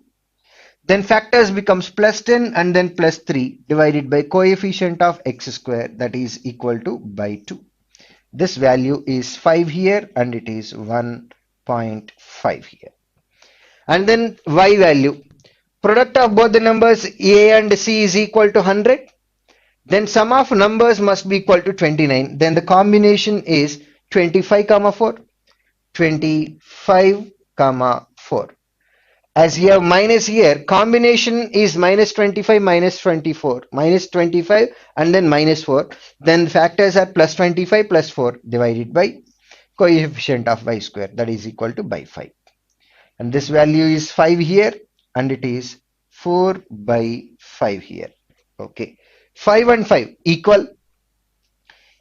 Speaker 1: Then factors becomes plus 10 and then plus 3 divided by coefficient of x square, that is equal to by 2. This value is 5 here and it is 1.5 here. And then y value. Product of both the numbers a and c is equal to 100. Then sum of numbers must be equal to 29. Then the combination is 25 comma 4. 25 comma 4. As you have minus here, combination is minus 25 minus 24. Minus 25 and then minus 4. Then factors are plus 25 plus 4 divided by coefficient of y square, that is equal to by 5. and this value is 5 here, and it is 4 by 5 here. Okay, 5 and 5 equal.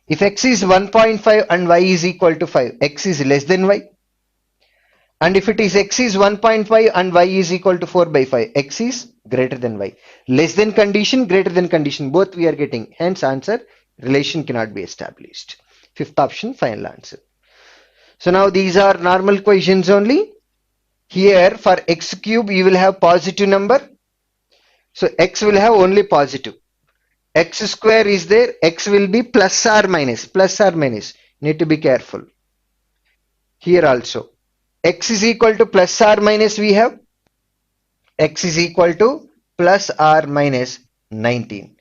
Speaker 1: If x is 1.5 and y is equal to 5, x is less than y. And if it is x is 1.5 and y is equal to 4 by 5, x is greater than y. Less than condition, greater than condition, both we are getting. Hence answer, relation cannot be established. Fifth option, final answer. So now these are normal equations only. Here for x cube you will have positive number. So x will have only positive. X square is there, x will be plus or minus, plus or minus. Need to be careful. Here also. X is equal to plus or minus, we have x is equal to plus or minus 19.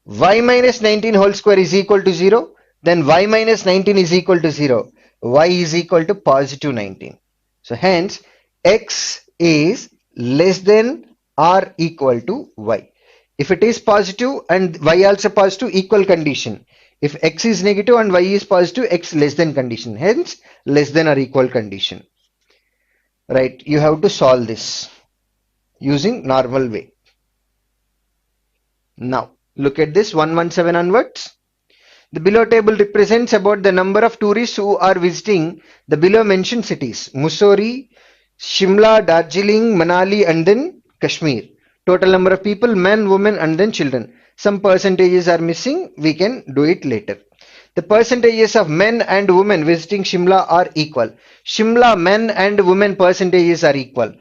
Speaker 1: Y minus 19 whole square is equal to 0. Then y minus 19 is equal to 0. Y is equal to positive 19. So hence x is less than or equal to y. If it is positive and y also positive, equal condition. If x is negative and y is positive, x less than condition. Hence less than or equal condition. Right, you have to solve this using normal way. Now look at this 117 onwards. The below table represents about the number of tourists who are visiting the below mentioned cities: Mussoorie, Shimla, Darjeeling, Manali, and then Kashmir. Total number of people, men, women, and then children. Some percentages are missing. We can do it later. The percentages of men and women visiting Shimla are equal. Shimla men and women percentages are equal.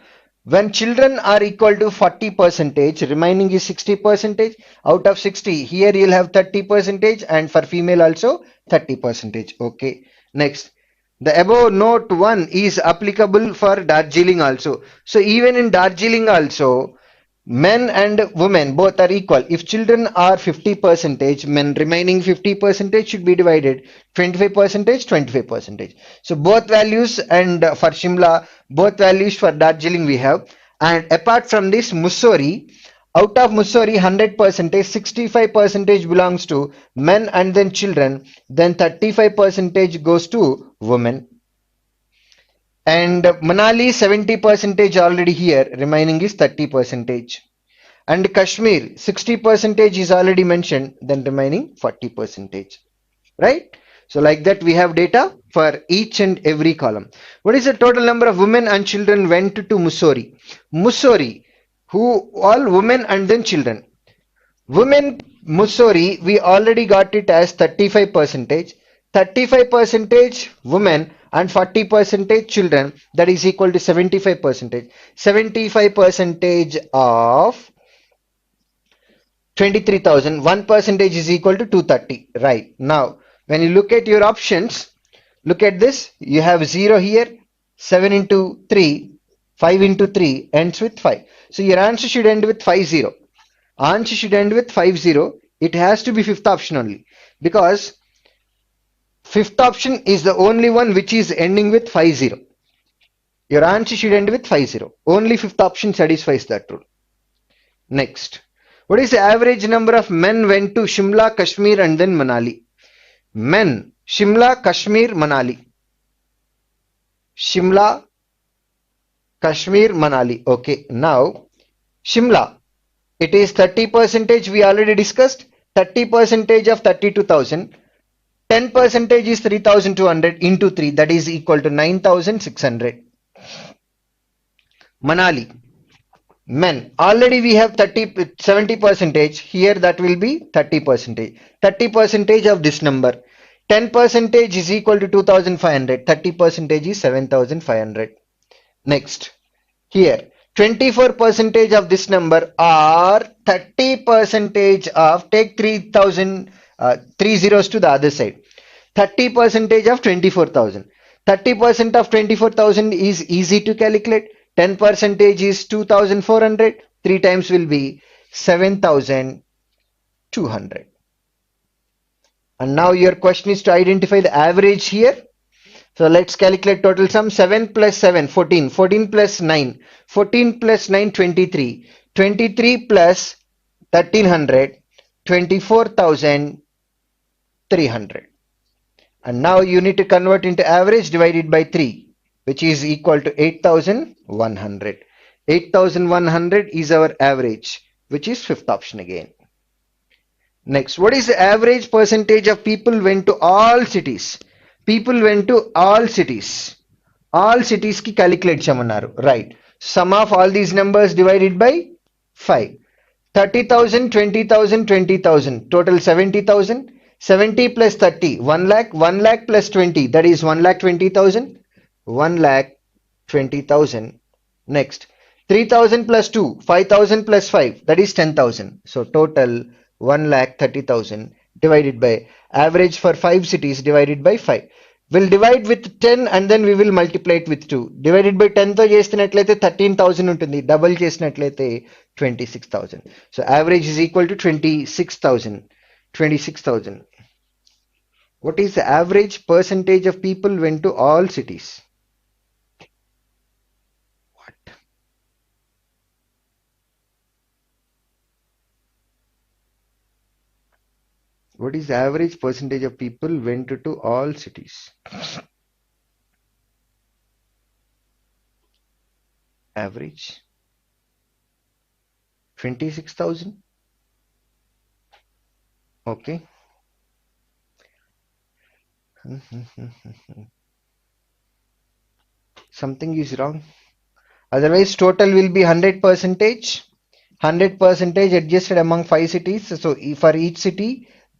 Speaker 1: When children are equal to 40%, remaining is 60%. Out of 60, here you'll have 30%, and for female also 30%. Okay. Next, the above note 1 is applicable for Darjeeling also. So even in Darjeeling also, men and women both are equal. If children are 50%, men remaining 50% should be divided 25%, 25%. So both values, and for Shimla, both values for Darjeeling we have. And apart from this, Mussoorie, out of Mussoorie 100%, 65% belongs to men and then children, then 35% goes to women. And Manali 70% already here, remaining is 30%. And Kashmir 60% is already mentioned, then remaining 40%. Right? So like that we have data for each and every column. What is the total number of women and children went to Mussoorie? Mussoorie, who all women and then children. Women Mussoorie, we already got it as 35%. 35% women and 40% children, that is equal to 75%. 75% of 23,000, 1% is equal to 230. Right. Now, when you look at your options, look at this. You have 0 here, 7 into 3, 5 into 3 ends with 5. So your answer should end with 50. Answer should end with 50. It has to be fifth option only, because fifth option is the only one which is ending with 50. Your answer should end with 50. Only fifth option satisfies that rule. Next, what is the average number of men went to Shimla, Kashmir, and then Manali? Men, Shimla, Kashmir, Manali. Shimla, Kashmir, Manali. Okay, now Shimla, it is 30%, we already discussed. 30% of 32,000. 10% is 3,200 into 3, that is equal to 9,600. Manali, men, already we have 70%, here that will be 30%. 30% of this number. 10% is equal to 2,500. 30% is 7,500. Next, here 24% of this number, or 30% of, take 3,000, 3 zeros to the other side. 30% of 24,000. 30% of 24,000 is easy to calculate. 10% is 2,400. 3 times will be 7,200. And now your question is to identify the average here. So let's calculate total sum. 7 plus 7, 14. 14 plus 9. 14 plus 9, 23. 23 plus 1,300. 24,300. And now you need to convert into average divided by 3. which is equal to 8,100. 8,100 is our average, which is fifth option again. Next, what is the average percentage of people went to all cities? People went to all cities. All cities ki calculate cheyamaru. Right. Sum of all these numbers divided by 5. 30,000, 20,000, 20,000. Total 70,000. 70 plus 30. 1 lakh. 1 lakh plus 20. That is 1 lakh 20,000. 1 lakh 20,000. Next. 3,000 plus 2. 5,000 plus 5. That is 10,000. So total 1 lakh 30,000 divided by average for 5 cities divided by 5. We'll divide with 10 and then we will multiply it with 2. Divided by 10 తో చేస్తున్నట్లయితే 13,000 ఉంటుంది. Double చేసినట్లయితే 26,000. So average is equal to 26,000. 26,000. What is the average percentage of people went to all cities? What? What is the average percentage of people went to all cities? Average 26,000. Okay. Something is wrong. Otherwise, total will be 100%. 100% adjusted among 5 cities. So for each city,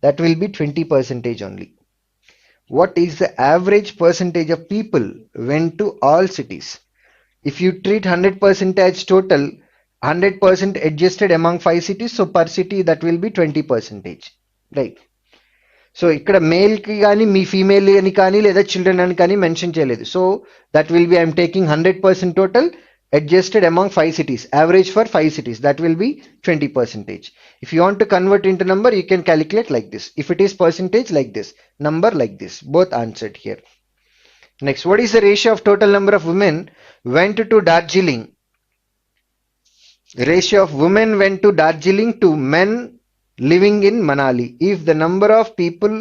Speaker 1: that will be 20% only. What is the average percentage of people went to all cities? If you treat 100% as total, 100% adjusted among 5 cities, so per city that will be 20%. Right. So ikkada male ki gaani mee female ani kaani leda children ani kaani mention cheyaledu. So that will be I am taking 100% total adjusted among 5 cities. Average for 5 cities, that will be 20%. If you want to convert into number, you can calculate like this. If it is percentage, like this. Number like this. Both answered here. Next, what is the ratio of total number of women went to Darjeeling? Ratio of women went to Darjeeling to men living in Manali if the number of people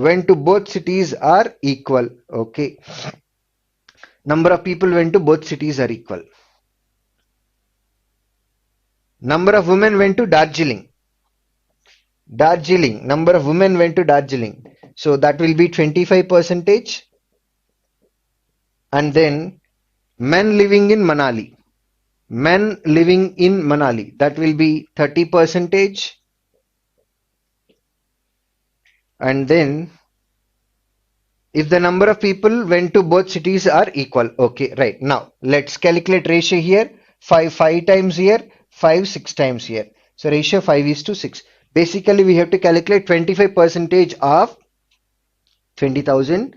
Speaker 1: went to both cities are equal. Okay. Number of people went to both cities are equal. Number of women went to Darjeeling. Darjeeling. Number of women went to Darjeeling. So that will be 25%. And then men living in Manali. Men living in Manali. That will be 30%. And then if the number of people went to both cities are equal. Okay, right. Now let's calculate ratio here. 5 times here, 5 6 times here. So ratio 5:6. Basically we have to calculate 25% of 20,000,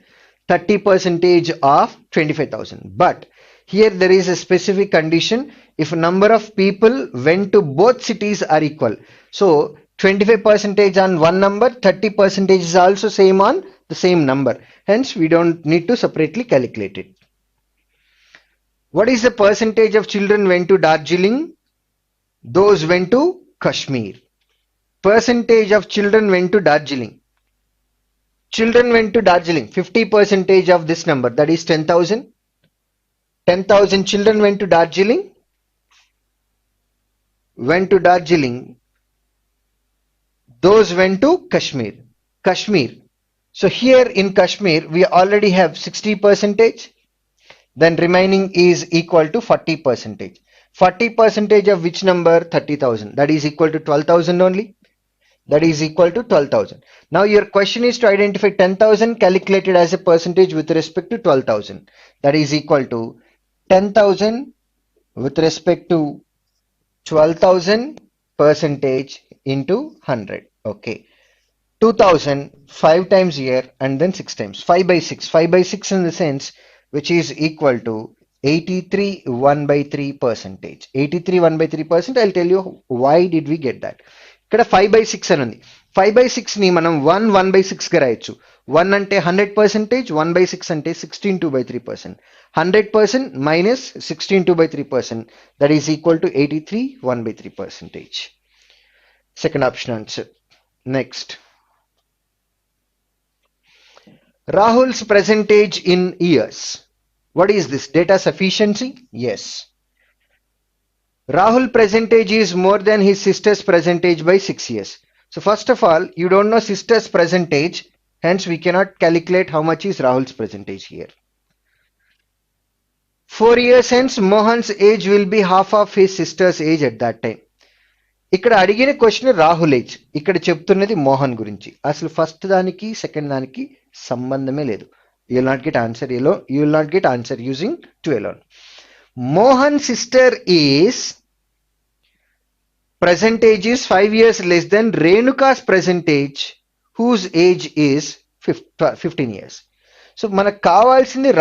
Speaker 1: 30% of 25,000. But here there is a specific condition. If number of people went to both cities are equal. So 25% on one number, 30% is also same on the same number. Hence, we don't need to separately calculate it. What is the percentage of children went to Darjeeling? Those went to Kashmir. Percentage of children went to Darjeeling. Children went to Darjeeling. 50% of this number, that is 10,000. 10,000 children went to Darjeeling. Went to Darjeeling. Those went to Kashmir. Kashmir. So here in Kashmir, we already have 60%. Then remaining is equal to 40%. 40% of which number? 30,000. That is equal to 12,000 only. That is equal to 12,000. Now your question is to identify 10,000 calculated as a percentage with respect to 12,000. That is equal to 10,000 with respect to 12,000 percentage into 100. Okay. 2,000 5 times here and then 6 times. 5 by 6. 5 by 6 in the sense which is equal to 83 1/3%. 83 1/3%. I'll tell you why did we get that. ఇక్కడ 5/6 అని ఉంది. 5/6 ని మనం 1/6 గా రాయొచ్చు. 1 అంటే 100%, 1/6 అంటే 16 2/3%. 100% minus 16 2/3%. That is equal to 83 1/3%. Second option answer. Next. Rahul's percentage in years. What is this? Data sufficiency? Yes. Rahul percentage is more than his sister's percentage by 6 years. So first of all, you don't know sister's percentage, hence we cannot calculate how much is Rahul's percentage here. 4 years hence, Mohan's age will be half of his sister's age at that time. ఇక్కడ అడిగిన question Rahul age, ఇక్కడ చెప్తున్నది మోహన్ గురించి. అసలు first దానికి second దానికి సంబంధమే లేదు. You will not get answer alone, you will not get answer using 2 alone. Mohan's sister is percentage is 5 years less than Renuka's percentage whose age is 15 years. So మనకు కావాల్సింది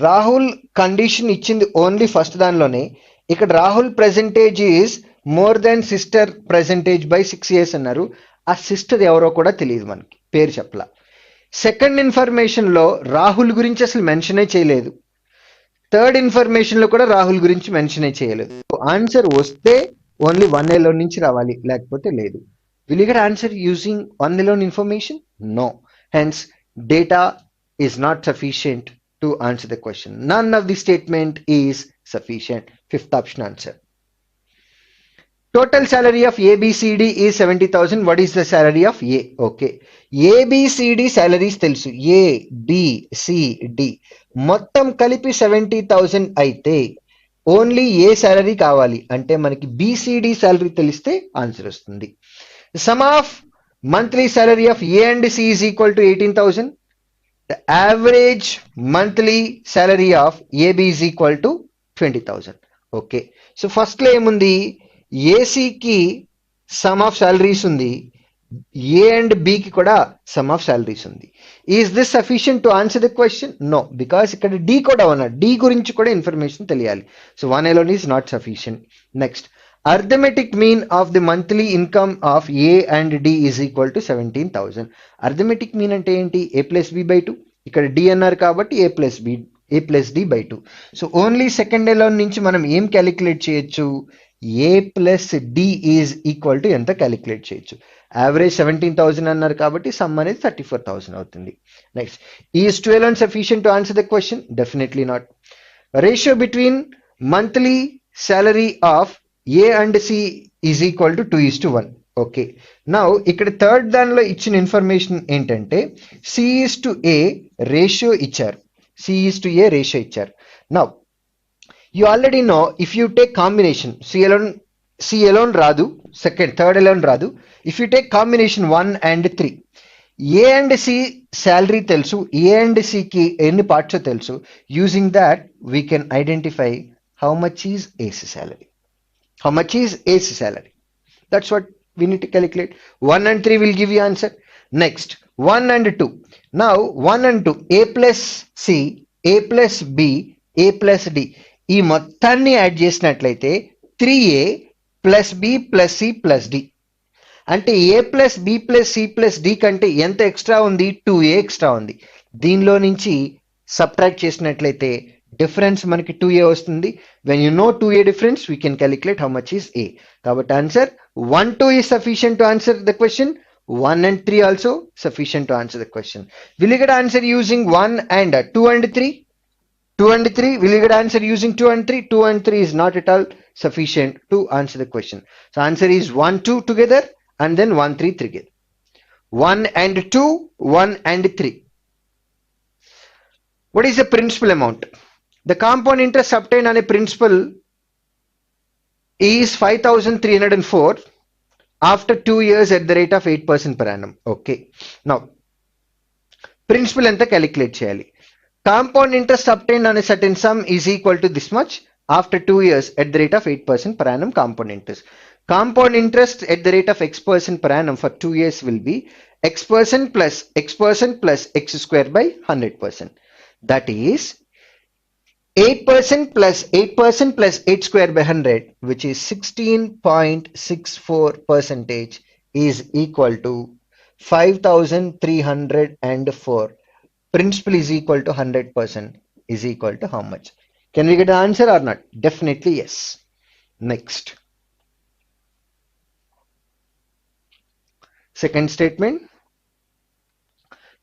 Speaker 1: రాహుల్ కండిషన్ ఇచ్చింది only first దానిలోనే. ఇక్కడ Rahul percentage is more than sister percentage by 6 years అన్నారు. ఆ sister ఎవరో కూడా తెలియదు, మనకి పేరు చెప్పలా. సెకండ్ ఇన్ఫర్మేషన్ లో రాహుల్ గురించి అసలు మెన్షనే చేయలేదు. థర్డ్ ఇన్ఫర్మేషన్ లో కూడా రాహుల్ గురించి మెన్షనే చేయలేదు. ఆన్సర్ వస్తే ఓన్లీ 1 alone నుంచి రావాలి, లేకపోతే లేదు. Will you get answer using 1 alone information? No. Hence data is not sufficient to answer the question. None of the statement is sufficient. Fifth option answer. Total salary of ABCD is 70,000. What is the salary of A? Okay. ABCD salaries తెలుసు. A, B, C, D మొత్తం కలిపి 70,000 అయితే only ఏ salary కావాలి అంటే మనకి BCD salary తెలిస్తే answer వస్తుంది. Sum of monthly salary of A and C is equal to 18,000. The average monthly salary of AB is equal to 20,000. Okay. So first లో ఏముంది? ఏసీకి సమ్ ఆఫ్ సాలరీస్ ఉంది, ఏ and బికి కూడా సమ్ ఆఫ్ సాలరీస్ ఉంది. Is this sufficient to answer the question? No, because ఇక్కడ D కూడా ఉన్నాడు, డి గురించి కూడా ఇన్ఫర్మేషన్ తెలియాలి. So 1 alone is not sufficient. Next, arithmetic mean of the monthly income of A and D is equal to 17,000. Arithmetic mean అంటే ఏంటి? A+B/2. ఇక్కడ D అన్నారు కాబట్టి A+D/2. So only second alone నుంచి మనం ఏం క్యాలిక్యులేట్ చేయొచ్చు? A+D ఈజ్ ఈక్వల్ టు ఎంత క్యాలిక్యులేట్ చేయొచ్చు? యావరేజ్ 17,000 అన్నారు కాబట్టి సమ్ అనేది 34,000 అవుతుంది. Next, is 2 alone sufficient to answer the question? Definitely not. Ratio between monthly salary of A and C is equal to 2:1. Okay. Now ఇక్కడ third దానిలో ఇచ్చిన information ఏంటంటే C/A రేషియో ఇచ్చారు. C/A రేషియో ఇచ్చారు. Now you already know if you take combination C alone రాదు, third alone రాదు. if you take combination 1 and 3, A and C salary తెలుసు, A and C కి ఎన్ని పార్ట్స్ తెలుసు. using that we can identify how much is AC salary. That's what we need to calculate. 1 and 3 will give you answer. Next, 1 and 2. Now 1 and 2, A+C, A+B, A+D ఈ మొత్తాన్ని add చేసినట్లయితే 3A + B + C + D అంటే A+B + C + D కంటే ఎంత extra ఉంది? 2A extra ఉంది. దీనిలో నుంచి సబ్ట్రాక్ట్ చేసినట్లయితే డిఫరెన్స్ మనకి 2A వస్తుంది. When you know 2A difference we can calculate how much is A. కాబట్టి answer 1, 2 is sufficient to answer the question. 1 and 3 also sufficient to answer the question. Will you get answer using 1 and 2 and 3? 2 and 3, will you get answer using 2 and 3? 2 and 3 is not at all sufficient to answer the question. So answer is 1, 2 together and then 1, 3 together. 1 and 2, 1 and 3. What is the principal amount? The compound interest obtained on a principal is 5,304 after 2 years at the rate of 8% per annum. Okay. Now, principal enta calculate cheyali. Compound interest obtained on a certain sum is equal to this much after 2 years at the rate of 8% per annum compound interest. Compound interest at the rate of x% per annum for 2 years will be x% plus x square by 100%. That is 8% plus 8 square by 100, which is 16.64% is equal to 5,304. Principal is equal to 100% is equal to how much? Can we get the answer or not? Definitely yes. Next, second statement.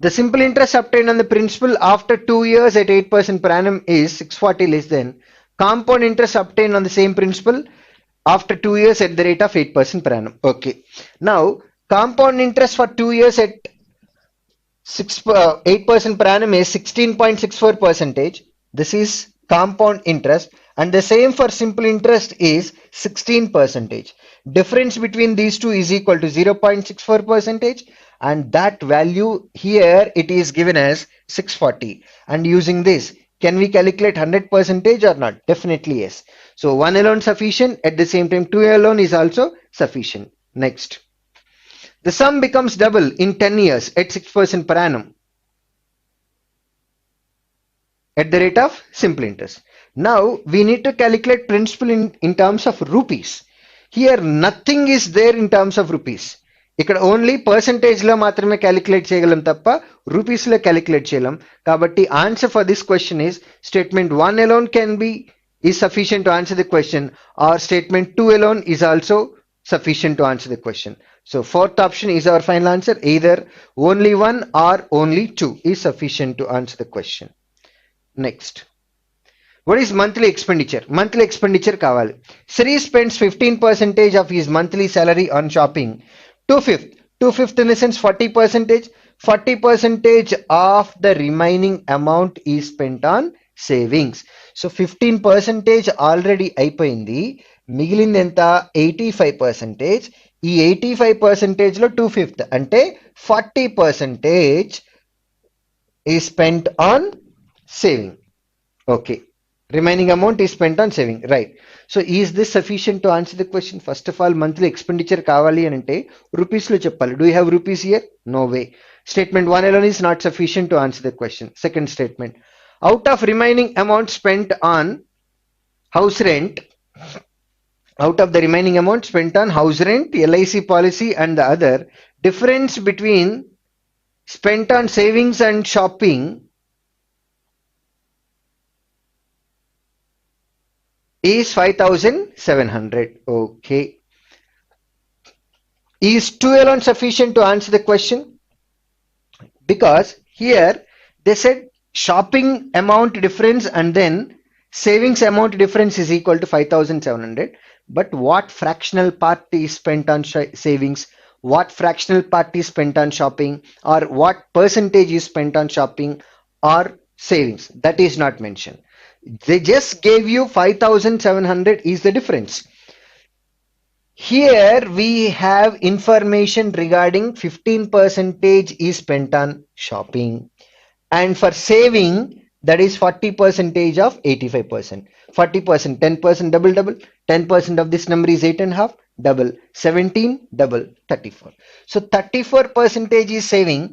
Speaker 1: The simple interest obtained on the principal after 2 years at 8% per annum is 640 less than compound interest obtained on the same principal after 2 years at the rate of 8% per annum. Okay. Now, compound interest for 2 years at 8% per annum is 16.64 percentage. This is compound interest, and the same for simple interest is 16 percentage. Difference between these two is equal to 0.64 percentage, and that value here it is given as 640. And using this, can we calculate 100 percentage or not? Definitely yes. So 1 alone sufficient, at the same time 2 alone is also sufficient. Next. The sum becomes double in 10 years at 6% per annum at the rate of simple interest. Now we need to calculate principal in terms of rupees. Here nothing is there in terms of rupees. ఇక్కడ only percentage లో మాత్రమే calculate చేయగలం తప్ప rupees లో calculate చేయలేం. కాబట్టి answer for this question is statement 1 alone can be is sufficient to answer the question, or statement 2 alone is also sufficient to answer the question. So fourth option is our final answer. Either only 1 or only 2 is sufficient to answer the question. Next. What is monthly expenditure? Monthly expenditure kavali. Sri spends 15% of his monthly salary on shopping. 2/5 in the sense 40%. 40% of the remaining amount is spent on savings. So 15% already అయిపోయింది. మిగిలింది ఎంత? 85%. ఈ 85% లో 2/5 అంటే 40% is spent on saving. Okay. Remaining amount is spent on saving. Right. So is this sufficient to answer the question? First of all, monthly expenditure kavali ante rupees lo cheppali. Do you have rupees here? No way. Statement 1 alone is not sufficient to answer the question. Second statement. Out of remaining amount spent on house rent, out of the remaining amount spent on house rent, LIC policy and the other, difference between spent on savings and shopping is 5,700. Okay. Is 2 alone sufficient to answer the question? Because here they said shopping amount difference and then savings amount difference is equal to 5,700. But what fractional part is spent on savings? What fractional part is spent on shopping? Or what percentage is spent on shopping or savings? That is not mentioned. They just gave you 5,700 is the difference. Here we have information regarding 15% is spent on shopping, and for saving that is 40% of 85%. 40%, 10% double. 10% of this number is 8.5 double. 17 double 34. So 34% is saving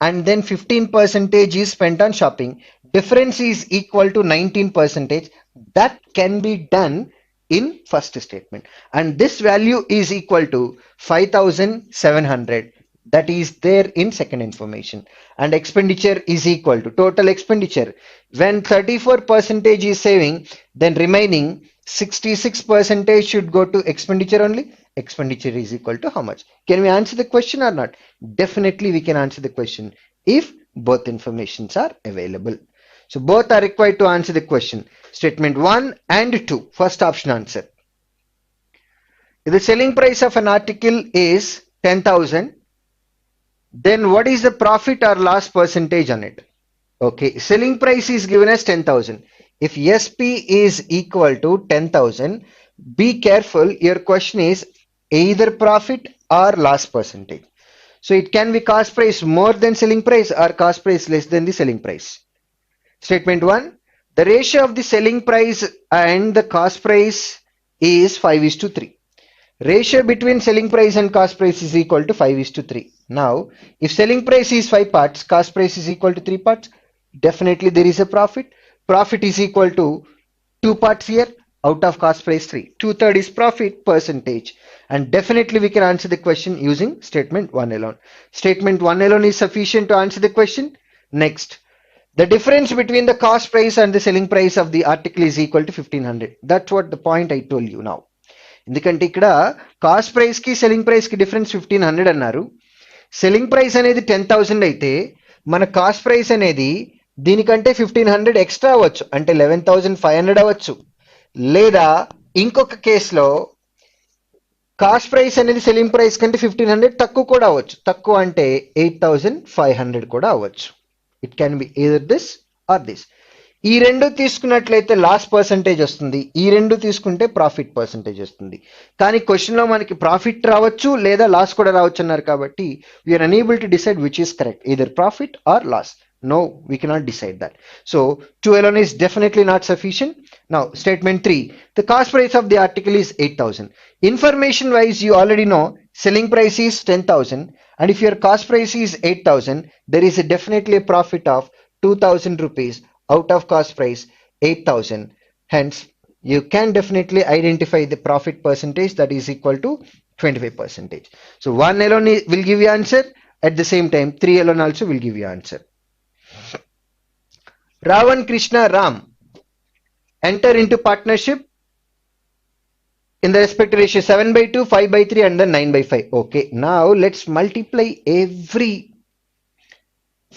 Speaker 1: and then 15% is spent on shopping. Difference is equal to 19%. That can be done in first statement, and this value is equal to 5,700. That is there in second information. And expenditure is equal to total expenditure. When 34% is saving, then remaining 66% should go to expenditure only. Expenditure is equal to how much? Can we answer the question or not? Definitely we can answer the question if both informations are available. So both are required to answer the question. Statement 1 and 2. First option answer. If the selling price of an article is 10,000, then what is the profit or loss percentage on it? Okay, selling price is given as 10,000. If SP is equal to 10,000, be careful, your question is either profit or loss percentage. So it can be cost price more than selling price or cost price less than the selling price. Statement 1, the ratio of the selling price and the cost price is 5:3. Ratio between selling price and cost price is equal to 5:3. Now, if selling price is 5 parts, cost price is equal to 3 parts, definitely there is a profit. Profit is equal to 2 parts here, out of cost price 3. 2/3 is profit percentage. And definitely we can answer the question using statement 1 alone. Statement 1 alone is sufficient to answer the question. Next. The difference between the cost price and the selling price of the article is equal to 1,500. That's what the point I told you now. ఎందుకంటే ఇక్కడ cost price కి selling price కి difference 1,500 అన్నారు. Selling price అనేది 10,000 అయితే మన cost price అనేది దీనికంటే 1500 ఎక్స్ట్రా అవ్వచ్చు, అంటే 11,500 అవ్వచ్చు. లేదా ఇంకొక కేసులో కాస్ట్ ప్రైస్ అనేది సెల్లింగ్ ప్రైస్ కంటే 1500 తక్కువ కూడా అవ్వచ్చు. తక్కువ అంటే 8,500 కూడా అవ్వచ్చు. It can be either this or this. ఈ రెండు తీసుకున్నట్లయితే లాస్ పర్సంటేజ్ వస్తుంది, ఈ రెండు తీసుకుంటే ప్రాఫిట్ పర్సంటేజ్ వస్తుంది. కానీ క్వశ్చన్ లో మనకి ప్రాఫిట్ రావచ్చు లేదా లాస్ కూడా రావచ్చు అన్నారు కాబట్టి we are unable to decide which is correct, either profit or loss. No, we cannot decide that. So 2 alone is definitely not sufficient. Now statement 3, the cost price of the article is 8,000. Information wise you already know selling price is 10,000, and if your cost price is 8,000, there is definitely a profit of 2,000 rupees out of cost price 8,000. Hence you can definitely identify the profit percentage, that is equal to 25%. So 1 alone will give you answer. At the same time 3 alone also will give you answer. Ravan, Krishna, Ram enter into partnership in the respective ratio 7/2, 5/3 and then 9/5. Okay, now let's multiply every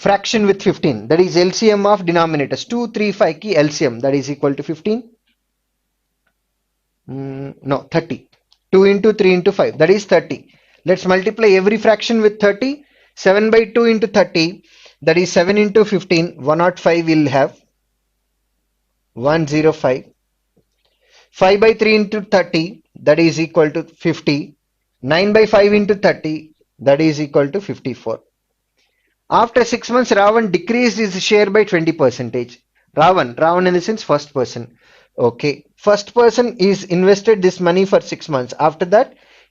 Speaker 1: fraction with 15, that is LCM of denominators. 2, 3, 5 ki LCM, that is equal to 15. No, 30. 2 into 3 into 5, that is 30. Let's multiply every fraction with 30. 7/2 into 30, that is 7 into 15, 105 will have 105. 5/3 into 30, that is equal to 50. 9/5 into 30, that is equal to 54. After 6 months, Ravan decreased his share by 20%. Ravan in the sense first person. Okay, first person is invested this money for 6 months. After that,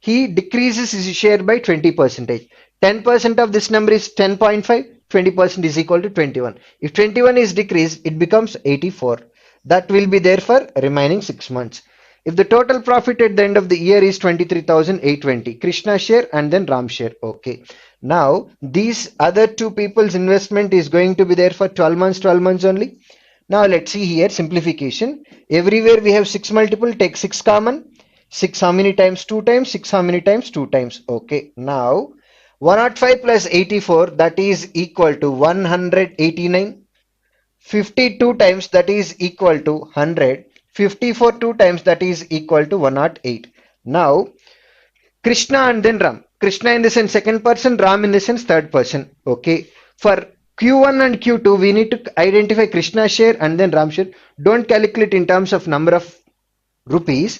Speaker 1: he decreases his share by 20%. 10% of this number is 10.5. 20% is equal to 21. If 21 is decreased, it becomes 84. That will be there for remaining 6 months. If the total profit at the end of the year is 23,820, Krishna share and then Ram share. Okay. Now these other two people's investment is going to be there for 12 months only. Now let's see here simplification. Everywhere we have 6 multiple, take 6 common. 6 how many times? 2 times. 6 how many times? 2 times. Okay. Now 105 plus 84, that is equal to 189. 52 times, that is equal to 100. 54 2 times, that is equal to 108. Now Krishna and then Ram. Krishna in the sense second person, Ram in the sense third person. Okay. For Q1 and Q2, we need to identify Krishna share and then Ram share. Don't calculate in terms of number of rupees.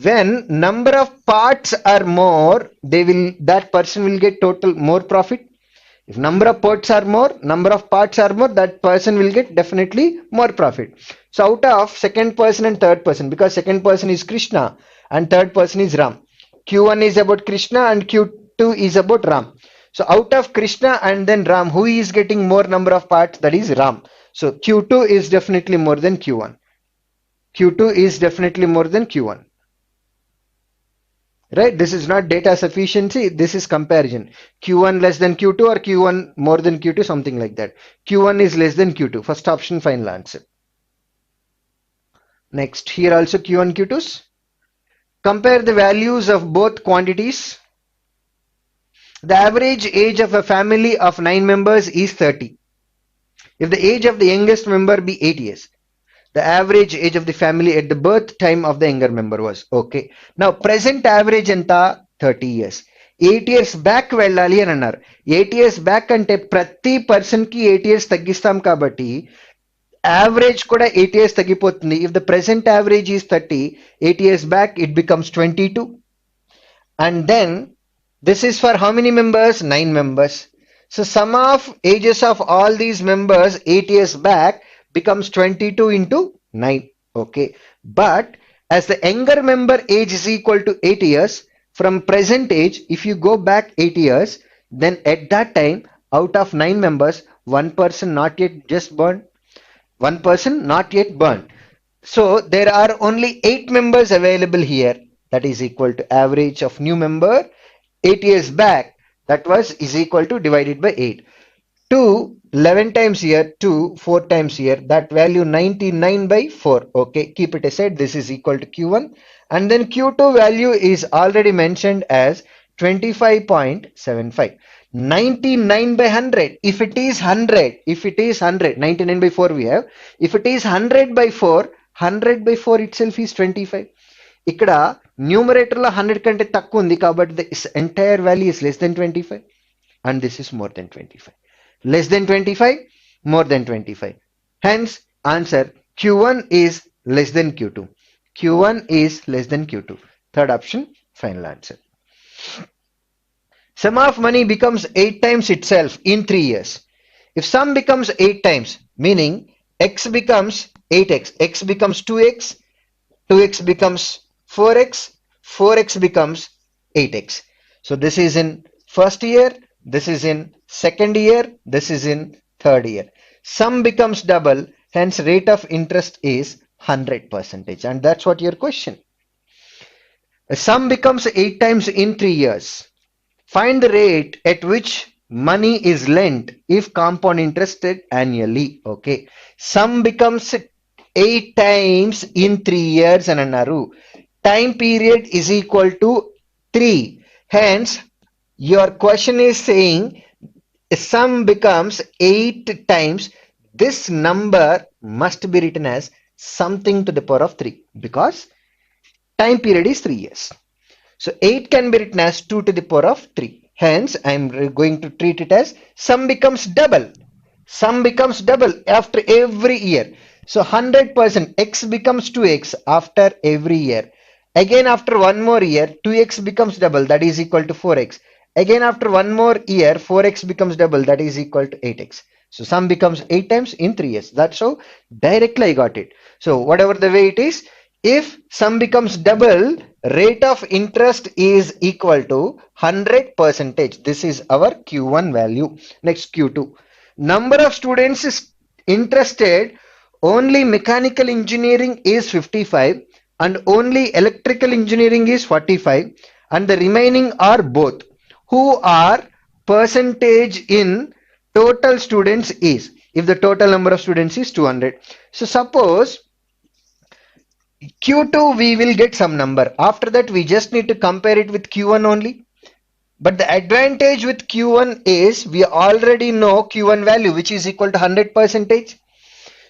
Speaker 1: When number of parts are more, that person will get total more profit. If number of parts are more, that person will get definitely more profit. So out of second person and third person, because second person is Krishna and third person is Ram, Q1 is about Krishna and Q2 is about Ram. So out of Krishna and then Ram, who is getting more number of parts? That is Ram. So Q2 is definitely more than Q1. Q2 is definitely more than Q1. Right? This is not data sufficiency, this is comparison. Q1 less than Q2 or Q1 more than Q2, something like that. Q1 is less than Q2. First option, final answer. Next, here also Q1, Q2s. Compare the values of both quantities. The average age of a family of 9 members is 30. If the age of the youngest member be 8 years, the average age of the family at the birth time of the younger member was. Okay. Now present average anta 30 years. 8 years back వెళ్ళాలి అని అన్నారు. 8 years back అంటే ప్రతి person కి 8 years తగ్గిస్తాం కాబట్టి average కూడా 8 years తగ్గిపోతుంది. If the present average is 30, 8 years back it becomes 22. And then this is for how many members? 9 members. So sum of ages of all these members 8 years back becomes 22 into 9. Okay. But as the younger member age is equal to 8 years, from present age, if you go back 8 years, then at that time, out of 9 members, one person not yet just born, one person not yet born. So there are only 8 members available here. That is equal to average of new member 8 years back. That was is equal to divided by 8. 2 11 times here, 2 4 times here, that value 99/4. Okay, keep it aside. This is equal to Q1, and then Q2 value is already mentioned as 25.75. 99 by 100. If it is 100, 99 by 4 we have. If it is 100 by 4, 100 by 4 itself is 25. ఇక్కడ numerator లో 100 కంటే తక్కువ ఉంది కాబట్టి the entire value is less than 25 and this is more than 25. Less than 25, more than 25. Hence answer Q1 is less than Q2. Q1 is less than Q2. Third option, final answer. Sum of money becomes 8 times itself in 3 years. If sum becomes 8 times, meaning x becomes 8x, x becomes 2x, 2x becomes 4x, 4x becomes 8x. So this is in first year, this is in second year, this is in third year. Sum becomes double, hence rate of interest is 100%. And that's what your question. A sum becomes 8 times in 3 years. Find the rate at which money is lent if compound interested annually. Okay. Sum becomes 8 times in 3 years and annaru. Time period is equal to 3. Hence, your question is saying sum becomes 8 times. This number must be written as something to the power of 3 because time period is 3 years. So 8 can be written as 2 to the power of 3. Hence, I am going to treat it as sum becomes double. Sum becomes double after every year. So 100% x becomes 2x after every year. Again after one more year, 2x becomes double, that is equal to 4x. Again after one more year, 4x becomes double, that is equal to 8x. So sum becomes 8 times in 3 years. That's how directly I got it. So whatever the way it is, if sum becomes double, rate of interest is equal to 100%. This is our Q1 value. Next Q2. Number of students is interested, only mechanical engineering is 55 and only electrical engineering is 45 and the remaining are both. Who are percentage in total students is, if the total number of students is 200. So suppose Q2 we will get some number. After that we just need to compare it with Q1 only. But the advantage with Q1 is we already know Q1 value which is equal to 100%.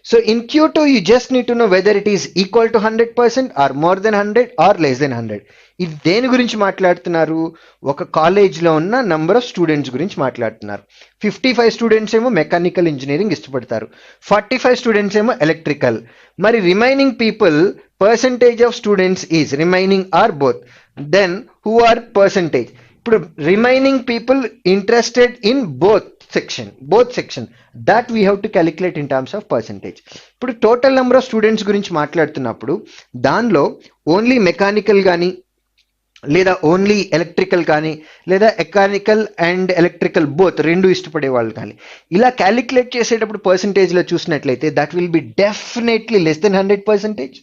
Speaker 1: So in Q2 you just need to know whether it is equal to 100% or more than 100 or less than 100. ఇది దేని గురించి మాట్లాడుతున్నారు? ఒక college లో ఉన్న number of students గురించి మాట్లాడుతున్నారు. 55 students ఏమో మెకానికల్ ఇంజనీరింగ్ ఇష్టపడతారు, 45 స్టూడెంట్స్ ఏమో ఎలక్ట్రికల్. మరి remaining people percentage of students is remaining are both. Then who are percentage? ఇప్పుడు remaining people interested in both section that we have to calculate in terms of percentage. ఇప్పుడు total number of students గురించి మాట్లాడుతున్నప్పుడు దానిలో only mechanical కానీ లేదా only electrical కానీ లేదా mechanical and electrical both రెండు ఇష్టపడే వాళ్ళు కానీ ఇలా క్యాలిక్యులేట్ చేసేటప్పుడు పర్సంటేజ్లో చూసినట్లయితే that will be definitely less than 100%.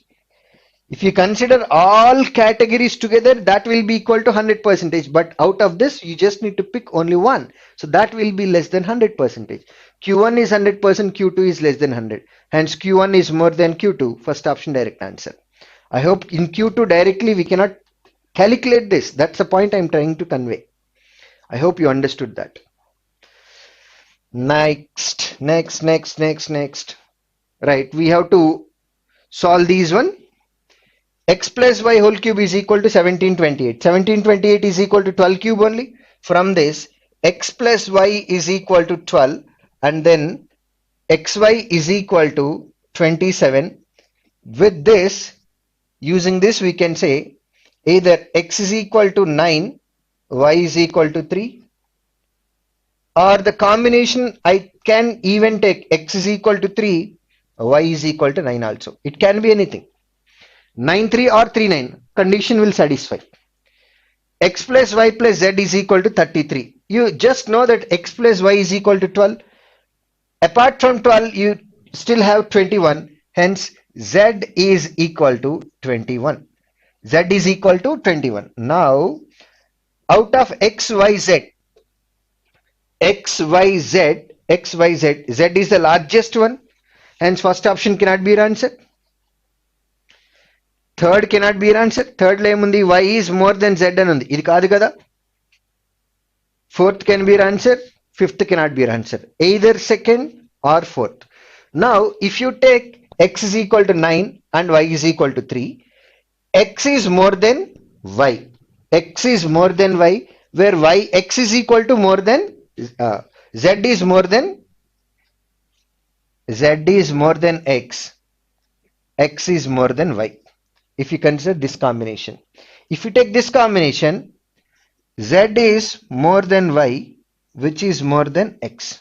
Speaker 1: If you consider all categories together, that will be equal to 100%. But out of this, you just need to pick only one. So that will be less than 100%. Q1 is 100%, Q2 is less than 100. Hence, Q1 is more than Q2. First option, direct answer. I hope in Q2 directly we cannot calculate this. That's the point I'm trying to convey. I hope you understood that. Next. Right, we have to solve these one. X plus y whole cube is equal to 1728. 1728 is equal to 12 cube only. From this, x plus y is equal to 12 and then xy is equal to 27. With this, using this we can say either x is equal to 9, y is equal to 3, or the combination I can even take x is equal to 3, y is equal to 9 also. It can be anything. 9-3 or 3-9 condition will satisfy. X plus y plus z is equal to 33. You just know that x plus y is equal to 12. Apart from 12, you still have 21. Hence, z is equal to 21. Z is equal to 21. Now, out of x, y, z, z is the largest one. Hence, first option cannot be your answer. Third cannot be your answer. Third లో ఏముంది? Y is more than z అని ఉంది. ఇది కాదు కదా. Fourth can be your answer, fifth cannot be your answer. Either second or fourth. Now, if you take x is equal to 9 and y is equal to 3, x is more than y. X is more than y, where y x is equal to more than z is more than x. X is more than y. If you consider this combination, if you take this combination, z is more than y, which is more than x.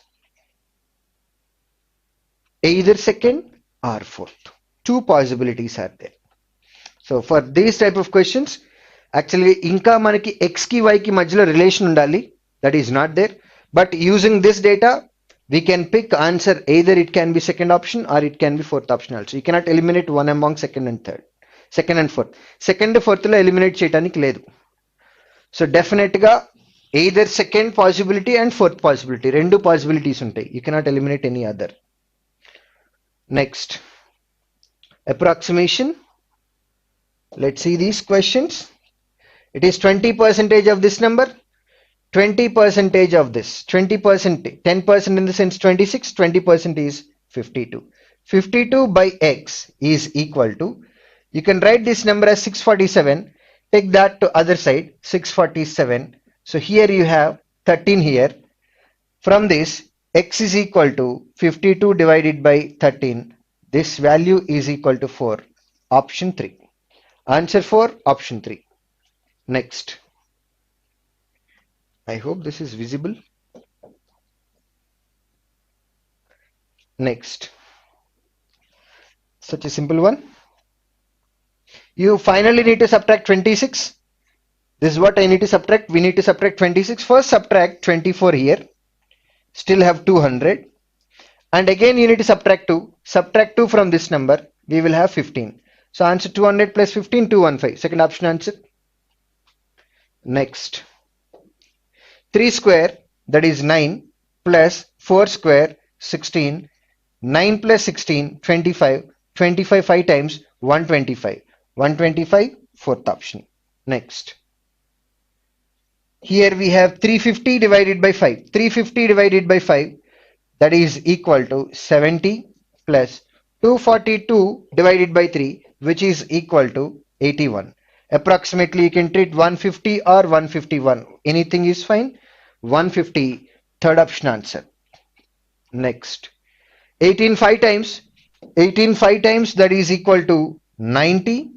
Speaker 1: Either second or fourth. Two possibilities are there. So for these type of questions, actually inka manaki x ki y ki madhyalo relation undali, that is not there. But using this data, we can pick answer, either it can be second option or it can be fourth option also. You cannot eliminate one among second and fourth. Second fourth lo eliminate cheyadaniki ledu. So definite ga either second possibility and fourth possibility, rendu possibilities untayi. You cannot eliminate any other. Next, approximation. Let's see these questions. It is 20% of this number, 20% of this, 20%, 10% in the sense 26, 20% is 52. 52 by x is equal to, you can write this number as 647, take that to other side, 647. So here you have 13 here. From this, x is equal to 52 divided by 13. This value is equal to 4. Option 3. Answer 4, option 3. Next. I hope this is visible. Next. Such a simple one. You finally need to subtract 26. This is what I need to subtract. We need to subtract 26. First subtract 24 here. Still have 200. And again you need to subtract 2. Subtract 2 from this number. We will have 15. So answer 200 plus 15, 215. Second option answer. Next. 3 square, that is 9, plus 4 square, 16. 9 plus 16, 25. 25 5 times, 125. 125, fourth option. Next. Here we have 350 divided by 5. 350 divided by 5, that is equal to 70, plus 242 divided by 3, which is equal to 81. Approximately you can treat 150 or 151. Anything is fine. 150, third option answer. Next. 18 5 times. 18 5 times, that is equal to 90.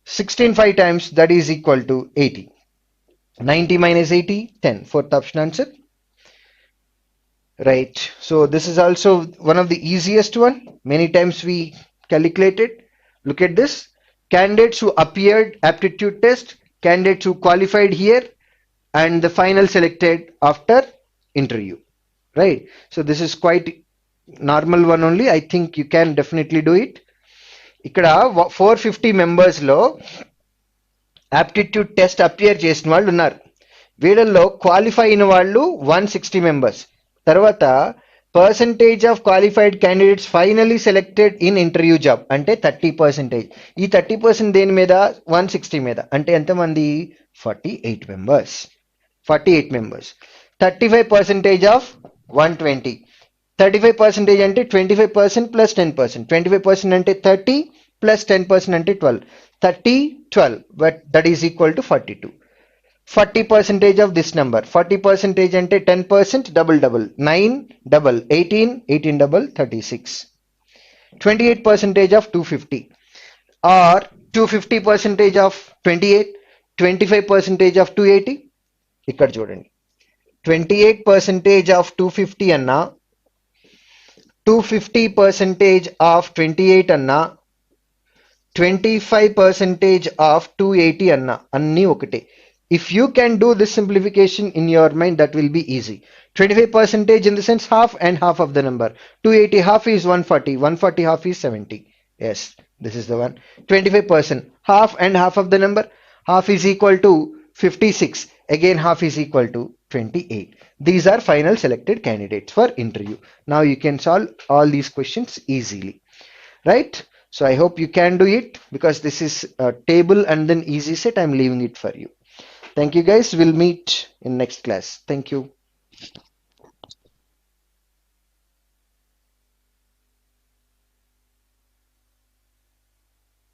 Speaker 1: 16 5 times, that is equal to 80. 90 minus 80, 10. Fourth option answer. Right. So this is also one of the easiest one. Many times we calculated. Look at this. Candidates who appeared aptitude test, candidates who qualified here, and the final selected after interview. Right. So this is quite normal one only. I think you can definitely do it. Ikkada 450 members lo aptitude test appear చేసిన వాళ్ళు ఉన్నారు. వీళ్ళల్లో qualify అయిన వాళ్ళు 160 members. తర్వాత percentage of qualified candidates finally selected in interview job అంటే 30%. ఈ 30% దేని మీద? 160 మీద. అంటే ఎంతమంది? 48 members. 48 members. 35% of 120. 35% అంటే 25% plus 10%. 25% అంటే 30 plus 10% అంటే 12. 30, 12, but that is equal to 42. 40% of this number. 40% అంటే 10%, double double. 9 double 18, 18 double 36. 28% of 250 or 250% of 28, 25% of 280. ఇక్కడ చూడండి. 28% of 250 అన్నా 250% of 28 అన్నా 25% of 280 అన్నా అన్నీ ఒకటే. If you can do this simplification in your mind, that will be easy. 25% in the sense half and half of the number. 280 half is 140. 140 half is 70. Yes, this is the one. 25%. Half and half of the number. Half is equal to 56. Again half is equal to 28. These are final selected candidates for interview. Now you can solve all these questions easily. Right? So I hope you can do it, because this is a table and then easy set. I'm leaving it for you. Thank you guys. We'll meet in next class. Thank you.